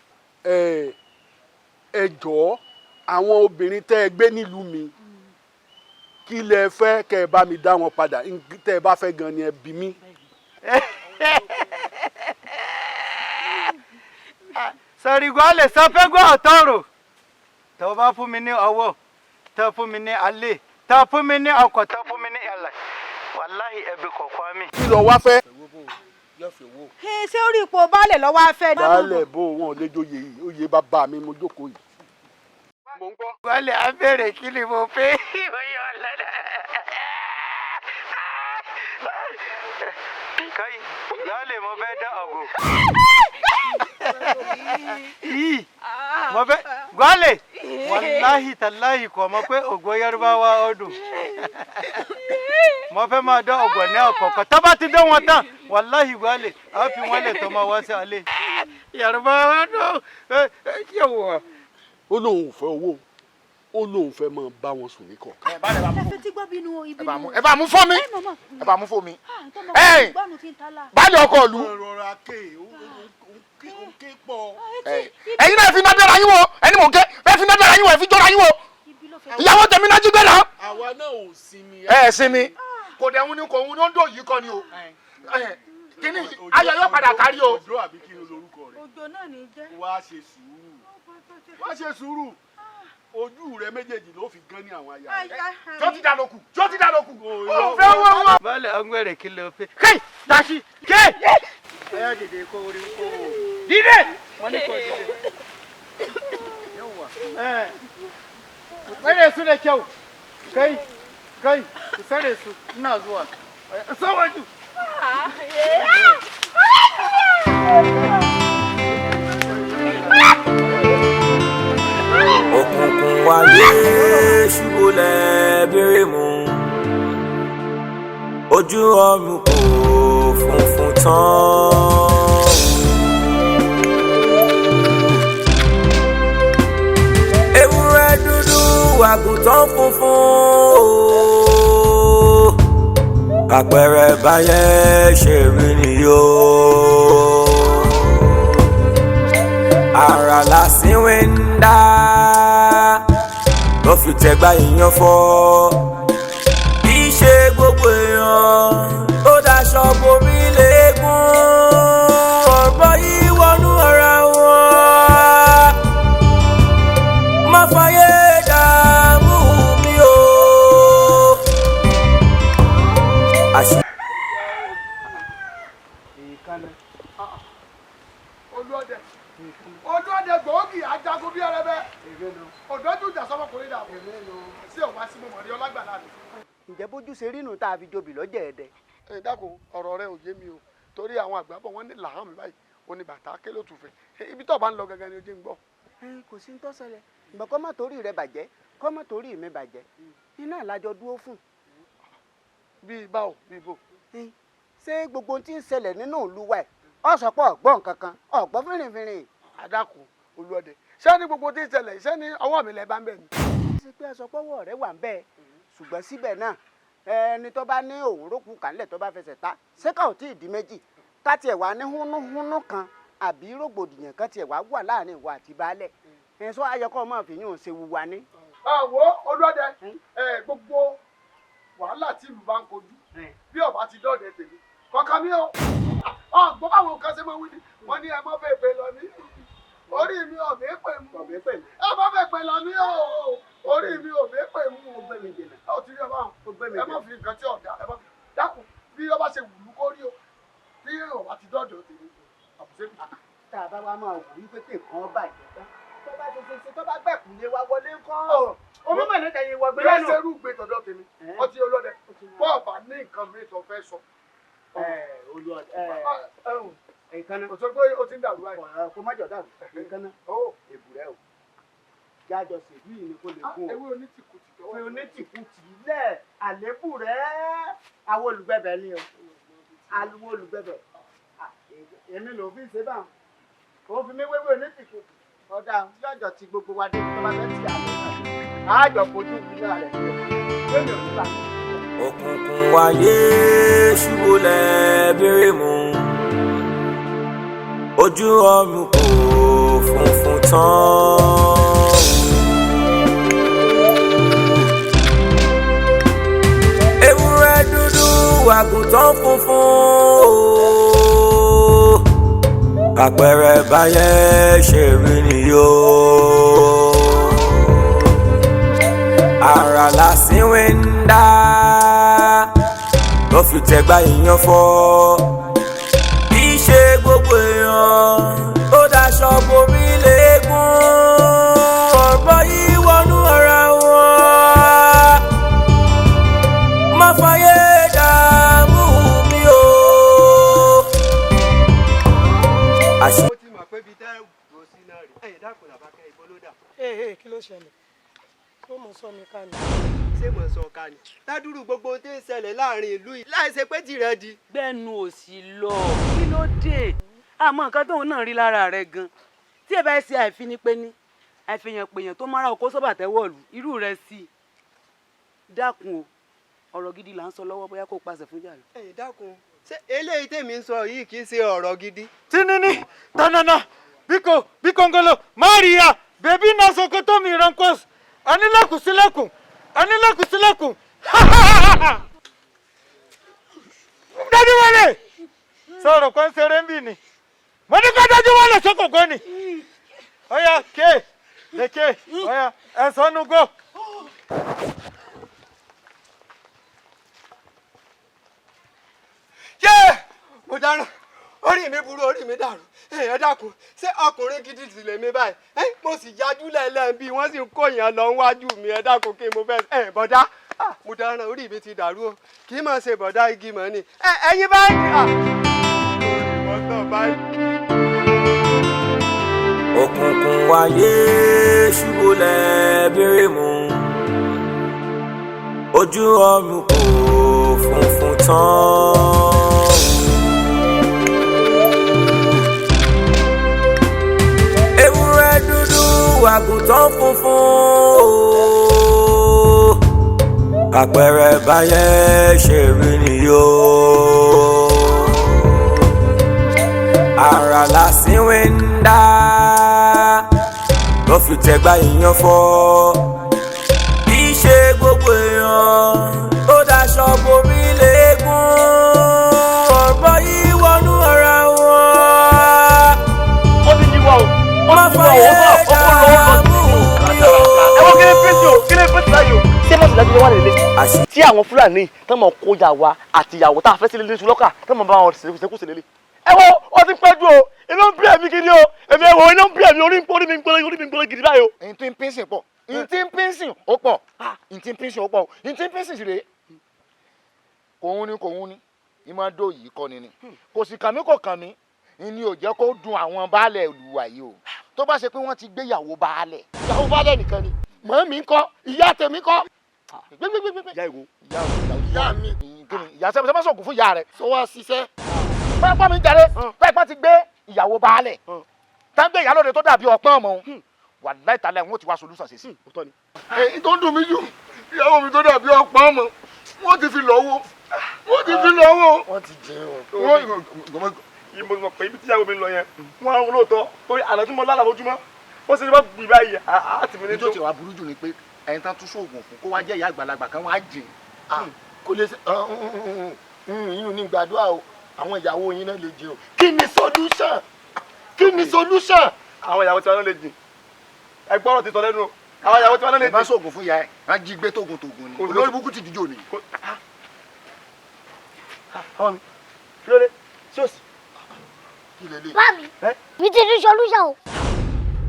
Ẹ jọ̀ọ́, àwọn obìnrin tẹ́ ẹ gbé nílùú mi, kí lẹ fẹ́ kẹ́ ẹ bá mi dá wọn padà, tẹ́ ẹ bá fẹ́ gan ni ẹ bí mi. Sọ̀rí Gwale, sọ fẹ́ gbọ́ ọ̀tọ̀rọ̀. Tó bá fún mi ní ọwọ́, tó fún mi ní alẹ́, tó fún mi ní ọkọ̀, tó fún mi ní ẹ̀lẹ̀. Wàláhì ẹbí kọ̀ọ̀kan mi. Kí lọ wá fẹ́? ṣé orí ipò baálẹ̀ lọ́wọ́ afẹ́ náà. Baálẹ̀ bó wọn ò lè joyè yìí, oyè bàbá mi mo jókòó yìí. Mo ń gbọ́. Gwale á bèrè kí ni mo fẹ́. Kai, Gwale mo fẹ́ dá ọ̀gọ̀. Mo fẹ́ Gwale. Wallahi tallahi ko mọ̀ pé ògo Yarbawa ọdún. Mo fẹ́ máa dá ọ̀gọ̀ ní àkọ́kọ́. Tó bá ti dán wọn tán, wallahi Gwale, á fi wọ́n lẹ̀ tó máa wá sí alẹ́. Yarbawa ọdún. Yẹ̀wò. Ó lóun ò fẹ́ owó. Ó lóun fẹ́ máa bá wọn sùn ní kọ̀ọ̀kan. Ẹ bá mú fún mi. Ẹ bá mú fún mi. Baálẹ̀ ọkọ ìlú. Ẹ̀yin náà fi náà yín wo, ẹni mò ń ké, bẹ́ẹ̀ fi náà yín wo, ẹ fi jọra yín wo. Ìyàwó tèmi náà jí gbé náà. Àwa náà ò sinmi. Ẹ sinmi. Kò dẹ̀ ń ní kò ń ní ó ń dò yìí kọ́ ni o. Kíni ayọ̀ yóò padà kárí o. Òjò àbí kí ni lorúkọ rẹ̀? Òjò náà ní jẹ́. Wá ṣe sùúrù. Wá ṣe sùúrù. Ojú rẹ méjèèjì ló fi gán ní àwọn aya rẹ. Tó ti dà lókù. Tó ti dà lókù. Ó fẹ́ wọ́n wọ́n. Baálẹ̀ ọgbẹ́rẹ̀ kí ló fẹ́. Kai, tashi, ke. Ẹ dìde kó orí kó. Dìde. Wọ́n ní kó dìde. Yawwa. Tsare su da kyau. Kai, ku tsare su. Ina zuwa. Sawaju. Òkùnkùn wáyé ṣubúlẹ̀ bírímù, ojú ọ̀run kò funfun tán. Ewúrẹ́ dúdú àgùntàn funfun, àpẹẹrẹ báyẹ̀ ṣe rí nìyó. Ara lásìwé ń dá ló fi tẹ̀gbá èèyàn fọ́. Kì í ṣe gbogbo èèyàn tó daṣọ borí léegun, ọ̀rọ̀ yìí wọnú ara wọn. Má fàyè dààmú mi o. Olúọdẹ gbòógì ajagun bí ẹrẹbẹ. Òdòdó ìjà sọmọkùnrin dà. Sí òwá sí mọ̀mọ́rí ọlágbàlá mi. Ǹjẹ́ bójú ṣe rí nù tá a fi jobi lọ́jọ́ ẹ̀dẹ? Ẹ dákun ọ̀rọ̀ rẹ ò yé mi o torí àwọn àgbà bọ̀ wọ́n ní làhán mi báyìí ó ní bàtà ké ló tún fẹ́ ibi tó bá ń lọ gangan ni ojú ń gbọ́. Kò sí ń tó ṣẹlẹ̀ ìgbà kọ́ má torí rẹ bàjẹ́ kọ́ má torí mi bàjẹ́ iná ìlàjọ dúró fún. Bíi báwo bíi bò. Ṣé gbogbo ohun tí ń ṣẹlẹ̀ nínú ìlú wa ẹ̀ ọ̀ sọ pé ọ̀gbọ́n kankan ọ̀gbọ́n fìrìnfìrìn. Àdàkùn Olúọdẹ ṣé ní gbogbo tí ń ṣẹlẹ̀ ṣé ní ọwọ́ mi lẹ bá ń bẹ̀ ni. Ṣé pé aṣọ pọ́wọ́ rẹ wà ń bẹ́ẹ̀ ṣùgbọ́n síbẹ̀ náà ẹni tó bá ní òun rókù kálẹ̀ tó bá fẹsẹ̀ ta ṣé ká ò tí ì di méjì ká tiẹ̀ wá ní húnúhúnú kan àbí rògbòdìyàn kan tiẹ̀ wá wà láàrin ìwà àti baálẹ̀ ẹ̀sọ́ ayọ̀kọ́ máa fi yún un ṣe wùwà ní. Àwo Olúọdẹ gbogbo wàhálà tí ìlú bá ń kojú bí ọba ti dọ̀dẹ̀ tèmi kọ̀ọ̀kan mi o gbọ́ báwọn kan ṣe máa wí ni wọ́n ní ẹ mọ́ fẹ́ pè lọ mí orí mi ọ̀mí pè mú ẹ mọ́ fẹ́ pè lọ mí o orí mi ò bẹ́ẹ̀ pé mú o gbé mi dènà ó ti rí ọba ẹ má fi nǹkan tí ọ̀dà ẹ má fi dákun bí ọba ṣe wùlú kó rí o bí ọba ti dọ́dọ̀ tèmi àbùsẹ́ mi. tá a bá wá máa wù wípé kí nǹkan bàjẹ́ tán tó bá ti ṣe tó bá gbẹ̀kùn lé wa wọlé ńkọ́. omi mọ̀ ní tẹ̀yìn wọ gbé lẹ́nu. bí ẹ ṣerú gbé tọ̀dọ̀ tèmi ọtí olóde bọ́ọ̀bà ní nǹkan mi tó fẹ́ sọ. ìkànnà. kò sọ pé o ti ń dàrú báyìí. kò má jọ dàrú ìkànnà. èbùrẹ́ o jájọ ṣèlú yìí ni kò lè kú o. ewé onítìkùtì tó wà. ewé onítìkùtì lẹ̀ àlébù rẹ̀ àwọn olùgbẹ̀bẹ̀ ni o àwọn olùgbẹ̀bẹ̀ èmi ló fi ṣe báwọn òun fi mí wéwé onítìkùtì ọ̀dà yọjọ ti gbogbo wa dé tó bá fẹ́ ti àlọ́ àjọ fojú ìpínlẹ̀ rẹ̀ lónìí òní bá. òkùnkùn wáyé ṣubú lẹ́ẹ̀bẹ̀rẹ̀ mú ojú ọ̀run kò funfun tán. ewúrẹ́ dúdú àgùntàn funfun àpẹẹrẹ báyẹn ṣe rí nìyó. ara lásìwé ń dá ló fi tẹ̀gbá èèyàn fọ́. kì í ṣe gbogbo èèyàn ó daṣọ borí léegun ọ̀rọ̀ yìí wọnú ara wọn. má fàyè dààmú mi o. ó ti mọ̀ pé bíi tẹ́ ò sí náà rí ẹ̀yìn dákun làbákẹ́ ìbọn ló dà. kí ló ṣẹlẹ̀ tó mọ̀ sọ mi ká ni. ṣé mo sọ ká ni ládùúrú gbogbo tó ń ṣẹlẹ̀ láàrin ìlú yìí láì ṣe pé tìrẹ di. gbẹ́nu ò sì lọ kí ló dé àmọ́ nǹkan tóun náà rí lára rẹ̀ gan tí ẹ bá ṣe àìfinipéní àìfihànpèyàn tó mára òkó sọ́bà tẹ́wọ̀lù irú rẹ̀ sí i dákun o ọ̀rọ̀ gidi là ń sọ lọ́wọ́ bóyá kó pàṣẹ fún jàre. ẹ̀yin dákun ṣé eléyìí tèmi ń sọ yìí kì í ṣe ọ̀rọ̀ gidi. tinini tanana biko ngolo maria bebi na sokoto mi rankos anilekun sílẹ̀kùn dájú wọlé sọ̀rọ̀ kan ṣeré ń bì ní mo ní ká dájú wọlé sókòkò ni ọ̀ya lèké ọ̀ya ẹ̀sán nugo. mo dáná orí mi burú orí mi dàrú ẹ dákun ṣé ọkùnrin gidi sì lè mi báyìí mo sì yájú lẹ́lẹ́ bí wọ́n sì ń kó yẹn lọ wájú mi ẹ dákun kí mo fẹ́ bọ̀dá mo dáná orí mi ti dàrú o kì í máa ṣe bọ̀dá igi mọ́ ni ẹ̀yin báyìí. òkùnkùn wáyé ṣubú lẹ́ẹ̀bẹ̀rẹ̀ mú ojú ọ̀run kò funfun tán. ewúrẹ́ dúdú àgùntàn funfun àpẹẹrẹ báyẹn ṣe rí nìyó. ara lásìwé ń dá ló fi tẹ̀gbá èèyàn fọ́. kì í ṣe gbogbo èèyàn ó daṣọ borí léegun ọ̀rọ̀ yìí wọnú ara wọn. ó ti yíwọ́ o. má fàyè dààmú mi o. ẹ̀wọ̀n kí lè pèsè o kí lè pèsè láyò. ṣé mọ̀tò dájú ló wà nílé. tí àwọn fúlàní tó mọ̀ kó yà wá àti ìyàwó tá a fẹ́ sílé ní sulọ́kà tó mọ̀ bá wọn ṣekúṣe lélẹ̀. ẹ wo ó ti pẹ́ jù o inú ń bí ẹ̀mí gidi o èmi ẹ̀ wò inú ń bí ẹ̀mí orí mi ń gbọ́lé gidi báyìí o. èyí tí ń pínsìn pọ̀ èyí tí ń pínsìn ó pọ̀ èyí tí ń pínsìn ó pọ̀ èyí tí ń pínsìn sì rèé kòun ni ìmọ̀ dó yìí kọ́ni ni kò sì kàn mí kò kàn mí ni ò jẹ́ kó dùn àwọn baálẹ̀ olùwà yìí o tó bá ṣe pé wọ́n ti gbé ìyàwó baálẹ̀ nìkan ni mọ̀ mi kọ́ ìyá tèmi kọ́ gbégbégbégbé ìyá ìwo ìyá mi ìyá sẹ́mi sẹ́mi sọ̀kùn fún ìyá rẹ̀ tó wá ṣiṣẹ́ pẹ́ẹ́pẹ́ mi jàre pẹ́ẹ́pẹ́ ti gbé ìyàwó baálẹ̀ tágbé ìyálóde tó dàbí ọpọ́n ọmọ òun wà láìtàlẹ̀ wọn ti wá solúsàn sí sí. èyí tó dùn mí jù ìyàwó mi tó dàbí ọpọ́n ọmọ wọ́n ti fi lọ́wọ́ wọ́n ti jẹun. yìí mo mọ̀ pé ibi tí ìyàwó mi lọ yẹn wọ́n á lóòótọ́ torí àná tí mo lálàá lójúmọ́ ó sì ní bá gbì báyìí àti mi ní tó. nítorí wàá burú jù ni pé ẹni tán tún sóògùn fún kó wá jẹ́ ìyá àgbàlagbà kan wá jìn kó lè ṣe yín ní gbàdúrà o àwọn ìyàwó yín náà lè jìn o kí ni solution. àwọn ìyàwó tí wọn lè jìn ẹgbọ́rọ̀ ti sọ lẹ́nu àwọn ìyàwó tí wọn lè bá sóògùn fún ìyá ẹ wọn jí gbé tógun ni olórí burúkú ti dìjọ ni. àwọn mi kí ló dé sí òsì. Bámi, mi ti rí solution o.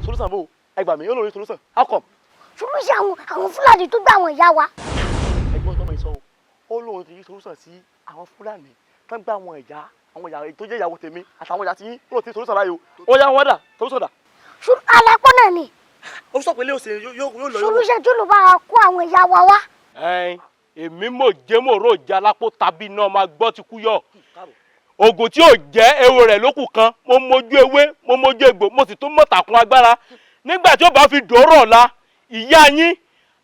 Solution bò ẹgbàá mi yóò lórí solution how come. Solution àwọn Fúlàní tó gbé àwọn ìyá wa. ẹ̀gbọ́n tó mọ ìsọ ó lóun ti rí solution sí àwọn Fúlàní tó ń gbé àwọn ìyá tó jẹ́ ìyàwó tèmi àtàwọn ìyá tí yín ó lọ ti solution báyìí o ó yá wọn dà solution dà. Alápọ̀ náà ni. ó sọ pé ilé òsè yóò lọ. Solution tó ló bá kó àwọn ìyá wa wá. èmi mò jẹ́ mò rò jà lápò tàbí náà máa gbọ́ ti kú yọ. Ògùn tí ò jẹ́ ewo rẹ̀ lókù kan mo mojú ewé mo mojú egbò mo sì tún mọ̀tàkùn agbára nígbà tí ó bá fi dòórọ̀ ọ̀la ìyá yín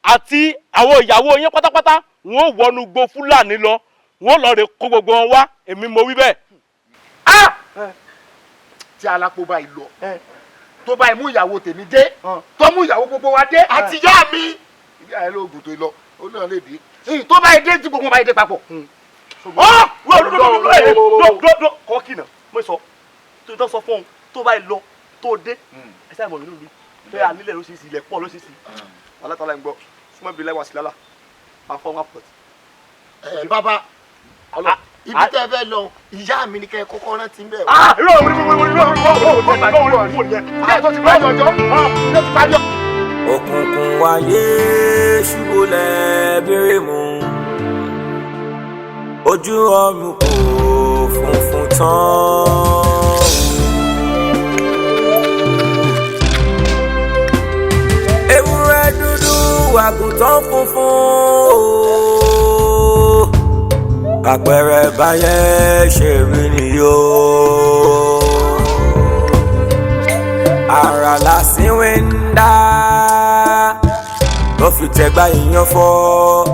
àti àwọn ìyàwó yín pátápátá wọn ò wọnú gbó Fúlàní lọ wọn ò lọ rè kó gbogbo wọn wá èmi mo wí bẹ́ẹ̀. tí alápò báyìí lọ tó báyìí mú ìyàwó tèmi dé tó mú ìyàwó gbogbo wa dé àti ìyá mi ìyá ẹ lóògùn tó lọ ó náà lè dé tó báyìí dé tí gbogbo wọn báyìí dé papọ̀. kọ́ kìnà mo sọ tó sọ fún un tó báyìí lọ tó dé ẹsẹ̀ àmọ̀ nínú mi tó yà nílẹ̀ lóṣìṣì ilẹ̀ pọ̀ lóṣìṣì alátàlá ń gbọ́ súnmọ́ ibi lẹ́wà sílálà máa fọ́ wọn pọ̀. bàbá ibi tẹ́ fẹ́ lọ ìyá mi ni kẹ́ ẹ kọ́kọ́ rántí ń bẹ̀. òkùnkùn wáyé ṣubú lẹ́ẹ̀bẹ̀rẹ̀ mú ojú ọ̀run kò funfun tán. ewúrẹ́ dúdú àgùntàn funfun àpẹẹrẹ báyẹn ṣe rí nìyó. ara lásìwé ń dá ló fi tẹ̀gbá ìyàn fọ́.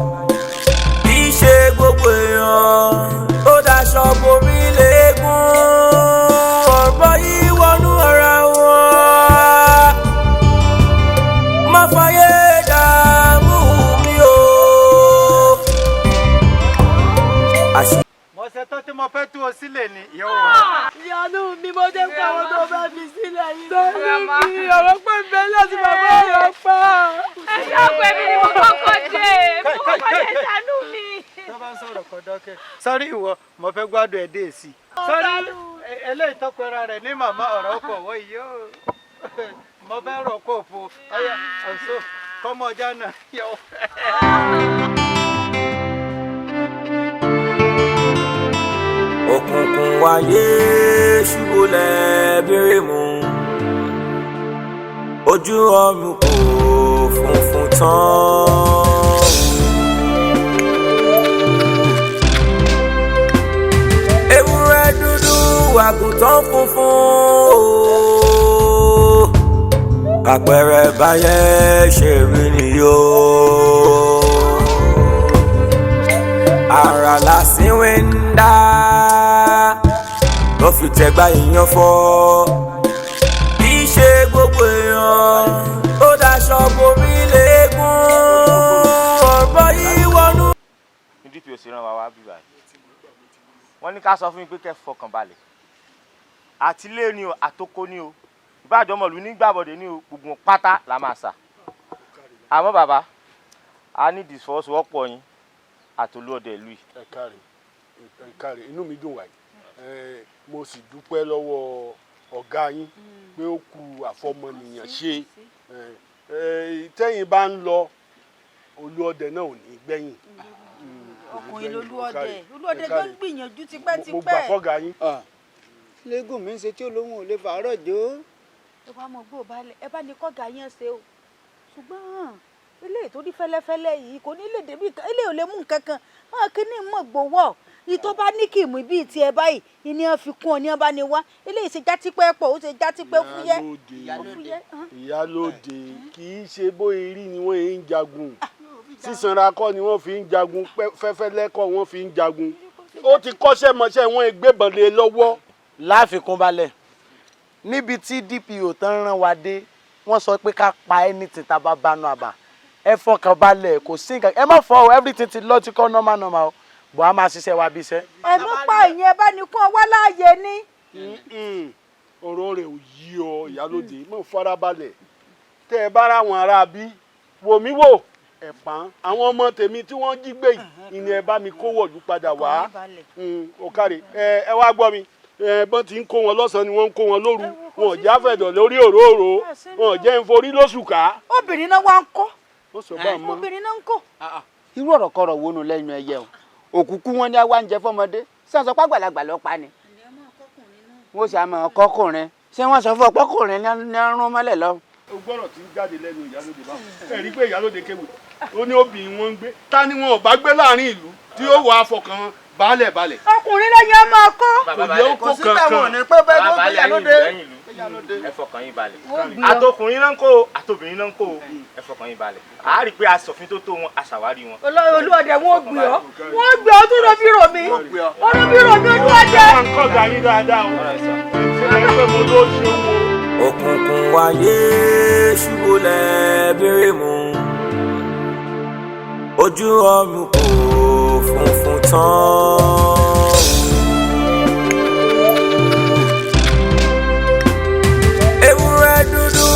kì í ṣe gbogbo èèyàn ó daṣọ borí léegun ọ̀rọ̀ yìí wọnú ara wọn. má fàyè dààmú mi o. mo ṣe tán tí mo fẹ́ tú o sílẹ̀ ni ìyàwó. ìyanu mi mo dé pé àwọn tó bá fi sílẹ̀ yìí. sọ́ni mi ọ̀rọ̀ pé ń bẹ láti bàbá ọ̀rọ̀ pa. ẹ ṣàpè mi ni mo kọ́kọ́ dé mo kọ́kọ́ dé ṣàánú mi. tó bá ń sọ̀rọ̀ kọ́ dọ́kẹ́ sọ́rí ìwọ mo fẹ́ gbádùn ẹ̀ dé sí i. sọ́rí eléyìí tó pera rẹ̀ ní màmá ọ̀rọ̀ kọ̀ wọ́ yìí ó mo fẹ́ rọ̀ kó fo ọyà ọ̀ṣọ́ kọ́mọ ọjà náà yọ. òkùnkùn wáyé ṣubú lẹ́ẹ̀bẹ̀rẹ̀ mú ojú ọ̀run kò funfun tán. ewúrẹ́ dúdú àgùntàn funfun àpẹẹrẹ báyẹn ṣe rí nìyó. ara lásìwé ń dá ló fi tẹ̀gbá ìyàn fọ́. kì í ṣe gbogbo èèyàn ó daṣọ borí léegun ọ̀rọ̀ yìí wọnú. ní DPO sì rán wa wá bíbá yìí wọ́n ní ká sọ fún mi pé kẹ́ fọkàn balẹ̀ àtìlé ni o àtòkò ni o ìbájọmọlù nígbàbọdè ni o gbogbo pátá la máa sà àmọ́ bàbá a ní ìfọwọ́sowọ́pọ̀ yín àtolúọdẹ ìlú yìí. ẹ káre inú mi dùn wáyé mo sì dúpẹ́ lọ́wọ́ ọ̀gá yín pé ó kù àfọmọnìyàn ṣe tẹ́yìn bá ń lọ olúọdẹ náà ò ní gbẹ̀yìn. ọkùnrin olúọdẹ tó ń gbìyànjú tipẹ́tipẹ́. mo gbà fọ́gà yín. lẹ́gùn mi ń ṣe tí olóhùn ò lè fàárọ̀ jó. ẹ wá mọ gbó balẹ̀ ẹ bá ní kọ́gà yẹn ṣe o ṣùgbọ́n ilé tó rí fẹ́lẹ́fẹ́lẹ́ yìí kò ní lè débi ilé ò lè mú nǹkan kan wọn kì í ní mọ̀ gbowó ìtọ́ bá ní kì í mú bíi tiẹ̀ báyìí ìní wọn fi kún ọ ní wọn bá ní wá ilé ìṣe játipẹ́ pọ̀ ó ṣe játipẹ́ fúyẹ́. ìyálóde kì í ṣe bóyá rí ni wọ́n ń jagun sísanra kọ́ ni wọ́n fi ń jagun fẹ́fẹ́lẹ́ kọ́ wọ́n fi ń jagun ó ti kọ́ṣẹ́ mọṣẹ́ wọn gbébọn lé lọ́wọ́. láfikún balẹ̀ níbi tí DPO tán rán wa dé wọ́n sọ pé ká pa anything tá a bá bánú àbá ẹ fọkàn balẹ̀ kò sí nǹkan ẹ má fọ everything ti lọ ti kọ́ normal o bọ̀ a máa ṣiṣẹ́ wa bí iṣẹ́. ẹ mú pa ìyẹn bá ní kún ọ wá láàyè ni. ọ̀rọ̀ rẹ̀ ò yí ọ ìyálóde mọ̀ farabalẹ̀ tẹ́ ẹ bá ráwọn ará bí wò mí wò ẹ̀pọ̀n àwọn ọmọ tèmi tí wọ́n jí gbé yìí ni ẹ bá mi kó wọ̀lú padà wá ọ̀kàrẹ̀ ẹ wá gbọ́ mi bọ́n ti ń kó wọn lọ́sàn-án ni wọ́n ń kó wọn lóru wọn ò já fẹ̀dọ̀ lórí òróró wọn ò jẹ́ ń forí lóṣù ká. obìnrin náà wá ń kọ́ obìnrin náà ń kọ́. irú ọ̀rọ̀ kọ̀rọ̀ wo nu lẹ́nu ẹyẹ o òkùnkù wọn ní àwa ń jẹ fọmọdé sọ̀sọ̀ pàgbàlagbà lọ pa ni wọ́n sì àmọ́ ọkọkùnrin ṣé wọ́n sọ fún ọpọkùnrin ní ọrùn mọ́lẹ̀ lọ. o gbọ́dọ̀ tí ń jáde lẹ́nu ìyálóde báwọn ẹ rí i pé ìyálóde kéwì ó ní obìnrin wọn ń gbé ta ni wọn ò bá gbé láàrin ìlú tí ó wà á fọkàn balẹ̀. ọkùnrin lẹ́yìn ọmọ ọkọ. kò sí tẹ̀wọ̀n ní pé bẹ́ẹ̀ ló gbé ìyálóde. ẹ fọkàn yín balẹ̀ àtọkùnrin náà ń kó o àtobìnrin náà ń kó o ẹ fọkàn yín balẹ̀ a rí i pé aṣòfin tó tó wọn aṣàwárí wọn. olùwọ̀dẹ wọn gbé ọ tó lọ bí rò mí olùwọ̀dẹ. wọn kọ́ ga yín dáadáa o ìṣẹ̀lẹ̀ pé mo ló ṣe wọn. òkùnkùn wáyé ṣubúlẹ̀ bèrè mú ojú ọ̀run kò funfun tán. ewúrẹ́ dúdú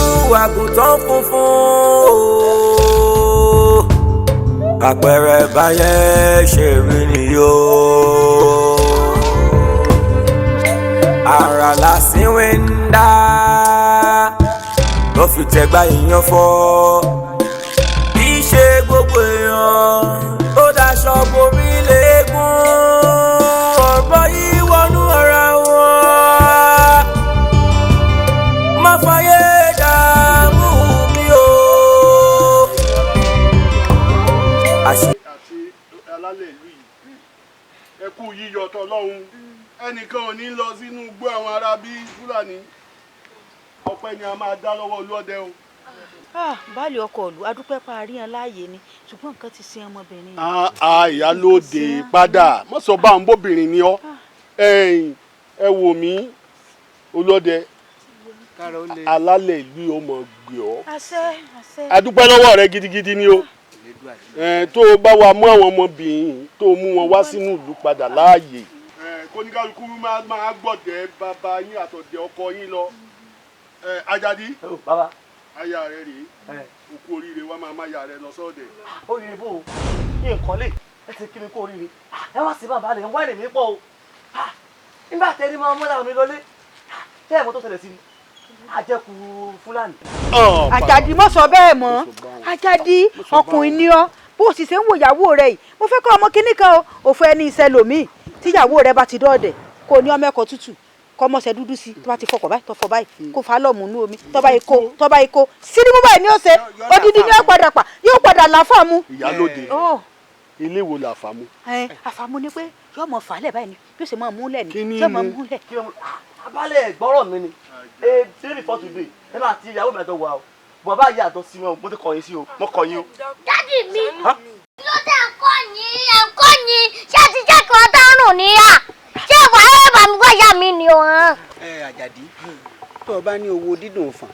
àgùntàn funfun àpẹẹrẹ báyẹn ṣe rí nìyó. ara lásìwé ń dá ló fi tẹ̀gbá ìyàn fọ́ kì í ṣe gbogbo èèyàn ó daṣọ borí léegun ọ̀rọ̀ yìí wọnú ara wọn má fàyè dààmú mi o. àti alálẹ̀ ìlú yìí ẹ kú yíyọ tọlọ́hun ẹnìkan ò ní lọ sínú igbó àwọn ará bíi Fúlàní ọpẹ́ ni a máa dá lọ́wọ́ olóde o. baálé ọkọ ìlú adúpẹ́ parí hàn láàyè ni ṣùgbọ́n nǹkan ti sin ọmọbìnrin. ìyálóde padà mọ̀ sọ bá ń bóbìnrin ni ọ́ ẹ wò mí olóde alálẹ̀ ìlú yóò mọ̀ gbé ọ́. adúpẹ́ lọ́wọ́ rẹ gidigidi ni o tó o bá wa mú àwọn ọmọbìnrin tó o mú wọn wá sínú ìlú padà láàyè. kóníkàlùkù máa gbọ̀dẹ̀ bàbá yín àtọ̀dẹ̀ ọkọ yín lọ. Ajadi aya rẹ rèé òkú oríire wa máa ya rẹ lọ sọ́ọ̀dẹ̀. oríire bò ó ní nǹkan lè ẹ ti kí mi kó oríire ẹ wá sí bàbá rẹ wá èmi pọ̀ o nígbà tẹ́lẹ̀ máa mọ́ra mi lọlé tẹ́ ẹ̀ mọ́ tó ṣẹlẹ̀ sí mi àjẹkù Fúlàní. Àjàdí mọ̀ sọ bẹ́ẹ̀ mọ́ Àjàdí ọkùnrin ni ọ́ bó o sì ṣe ń wo ìyàwó rẹ yìí mo fẹ́ kọ́ ọmọ kínní kan o òfò ẹni iṣẹ́ lòmíì tíyàwó rẹ bá ti dọ́ọ̀dẹ̀ kò ní ọmọ ẹ̀kọ́ tútù kọmọsẹ dúdú sí tó bá ti fọkọ báyìí tó fọ báyìí kó fa lọ́ọ̀mù nú omi tó bá yìí kó sírímù báyìí ni ó ṣe odidi ni ó padà pa yóò padà láfàmù. ìyálóde ilé wo la fàmù. àfàmù ni pé yóò mọ fàálẹ̀ báyìí ni yóò ṣe máa múlẹ̀ ni yóò máa múlẹ̀. abálẹ̀ gbọ́rọ̀ mi ni day before today ẹ máa ti ìyàwó mi àjọ wà o bàbá yìí àjọ sí wọn mo ti kọ̀yìn sí o mo kọ̀yìn o. dádì mi ló dé ẹ̀kọ́ yín ṣé ti jẹ́ kí wọ́n dárùn níyà ṣé ìwà ẹ̀ bá mi wá ìyá mi ni o hàn. Àjàdí tó o bá ní owó dídùn fàn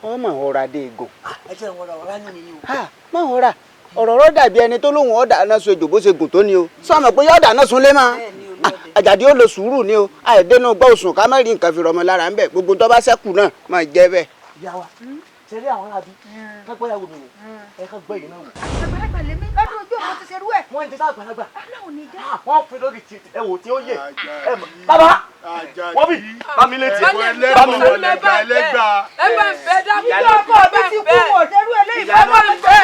ọ mà ọ̀rà dé egan. ẹ jẹ́ ìwọ̀n ọ̀rá ní mi ni o. má ọ̀rà ọ̀rọ̀ rọ dàbí ẹni tó lóun ọ̀dà náà sun ejò bó ṣe gùn tó ni o sọ̀mọ̀ pé yọ̀ọ̀dà náà sun lé máa. Àjàdí ó lo sùúrù ni o àìdénú gbọ́ òsùn ká má rí nǹkan fi rọmọ lára ń bẹ̀ gbogbo tó bá ṣẹ́kù náà máa jẹ́ bẹ́ẹ̀. ìyá wa ṣe rí àwọn arábí kápẹ́ ìyàwó mi wò ẹ ká gbọ́ ìyẹn náà wò. àgbàlagbà lèmi lọ́dún ojú ọmọ ti ṣerú ẹ̀. wọ́n ń jẹ́ sáà àgbàlagbà. aláwọ̀ ni já. wọ́n fi lórí ẹ̀wò tí ó yẹ. bàbá wọ́n bì bámi létí bámi létí. ẹlẹgbà ẹ bá ń bẹ dábí tó ọkọ bá ń bẹ ẹ bá ń bẹ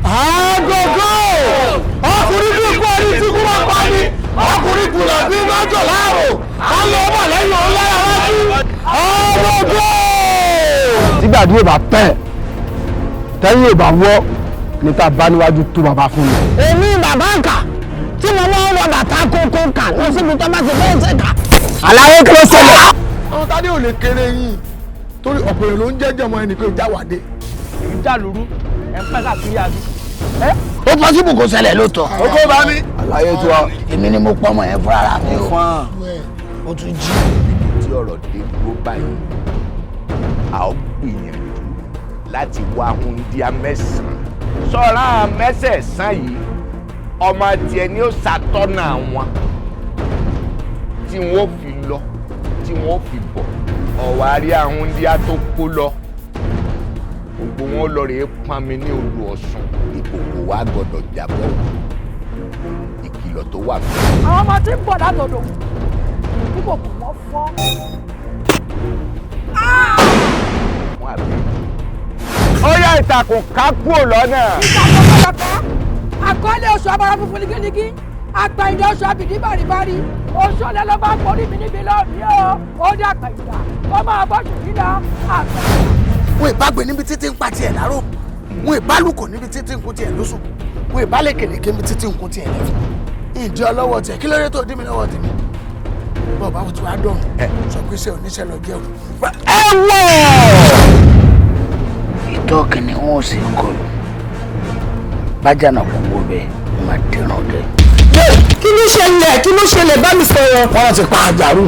àgógó ọkùnrin tí kú ẹni tí kú máa pa ni ọkùnrin kùnà bí mọ́jọ láàrò á lọ wà lẹ́yìn ọ̀la ẹ̀rọ àgógó. tígbàdí yóò bá pẹ́ tẹ́yìn yóò bá wọ́ ní ká bá níwájú tó bàbá fún mi. èmi bàbá kà tí mo máa ń wọ bàtà kókó kà lọ síbi tó bá ti bẹ́ẹ̀ ṣe kà. àlàyé kí ló ṣẹlẹ̀. àwọn tádé ò lè kéré yín torí ọ̀pọ̀ èrò ló ń jẹ́jọ́ ọmọ ẹnì pé ìjáwádé. ìjàlúrú ẹ̀ ń pẹ́ káàkiri àbí. ó pọ́sibù kò ṣẹlẹ̀ lóòótọ́. ó kó bá mi. àlàyé tí wa èmi ni mo pọ́ ọmọ yẹn fúnra mi o. ó tún jí. tí ọ̀rọ̀ dé dúró báyìí a ó gbìyànjú láti wá húndíá mẹ́sàn-án sọ́ra mẹ́sẹ̀ẹ̀sán yìí ọmọ tiẹ̀ ni ó ṣàtọ́nà wọn tí wọ́n fi lọ tí wọ́n fi bọ̀ ọ̀wárí àwọn ndíá tó kó lọ gbogbo wọn lọ rèé pọn mi ní odò Ọ̀ṣun ìkòkò wa gbọ́dọ̀ jábọ́ ìkìlọ̀ tó wà fún mi. àwọn ọmọ tí ń bọ̀ látọ̀dọ̀ bí kò kò wọ́n fọ́. wọ́n àbí. ó yá ìtàkùn ká kúrò lọ́nà. ìtàkùn kọlọ́kọ́ àkọọ́lẹ̀ oṣù abara funfun nìkíníkí àgbàyìndà oṣù àbìdí bàrìbàrì oṣù ọ̀lẹ́lọ́ bá pọ̀ níbi níbi lọ́ọ̀dì ó dé àgbàyìndà kó máa bọ́ ṣùgbọ́n àgbàyìndà. wọn ìbágbé níbi títí ń pa tiẹ̀ láró wọn ìbálùkò níbi títí ń kún tiẹ̀ lóṣù wọn ìbálẹ̀kẹ̀lẹ̀kẹ̀ níbi títí ń kún tiẹ̀ lẹ́fún ìdí ọlọ́wọ́ tiẹ̀ kí ló dé tó dí mi lọ́wọ́ tèmi bọ́ọ̀ bá ti wá dọ̀rùn sọ pé iṣẹ́ oníṣẹ́ lọ jẹ́ òun. ẹ wọ. ìtọ́ kìnìún ò sì ń kọlù bájà náà kò wọ bẹ́ẹ̀ ó máa dẹ̀ràn dẹ. kí ló ṣẹlẹ̀ bá mi sọ̀rọ̀. wọ́n ti pa àjàrú.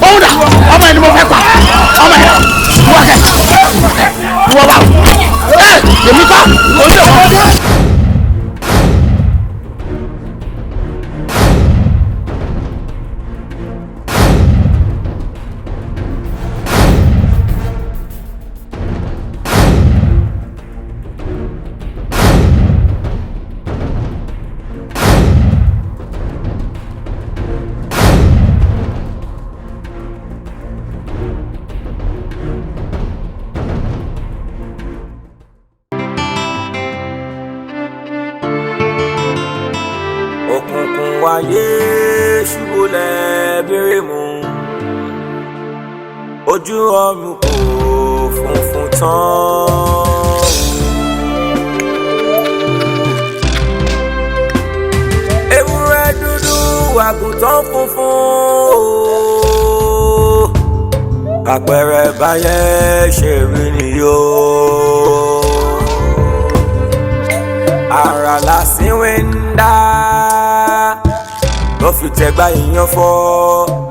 Bọ́ọ̀dà ọmọ ẹni mo fẹ́ pa ọmọ ẹ̀ wọ́n kẹ́ wọ́n bá èmi kọ́ ojú ọ̀pọ̀. wáyé ṣubúlẹ̀ bèrè mú ojú ọ̀run kò funfun tán. ewúrẹ́ dúdú àgùntàn funfun kàpẹrẹ báyẹn ṣe rí nìyó. ara lásìwé ń dá ló fi tẹ̀gbá ìyàn fọ́.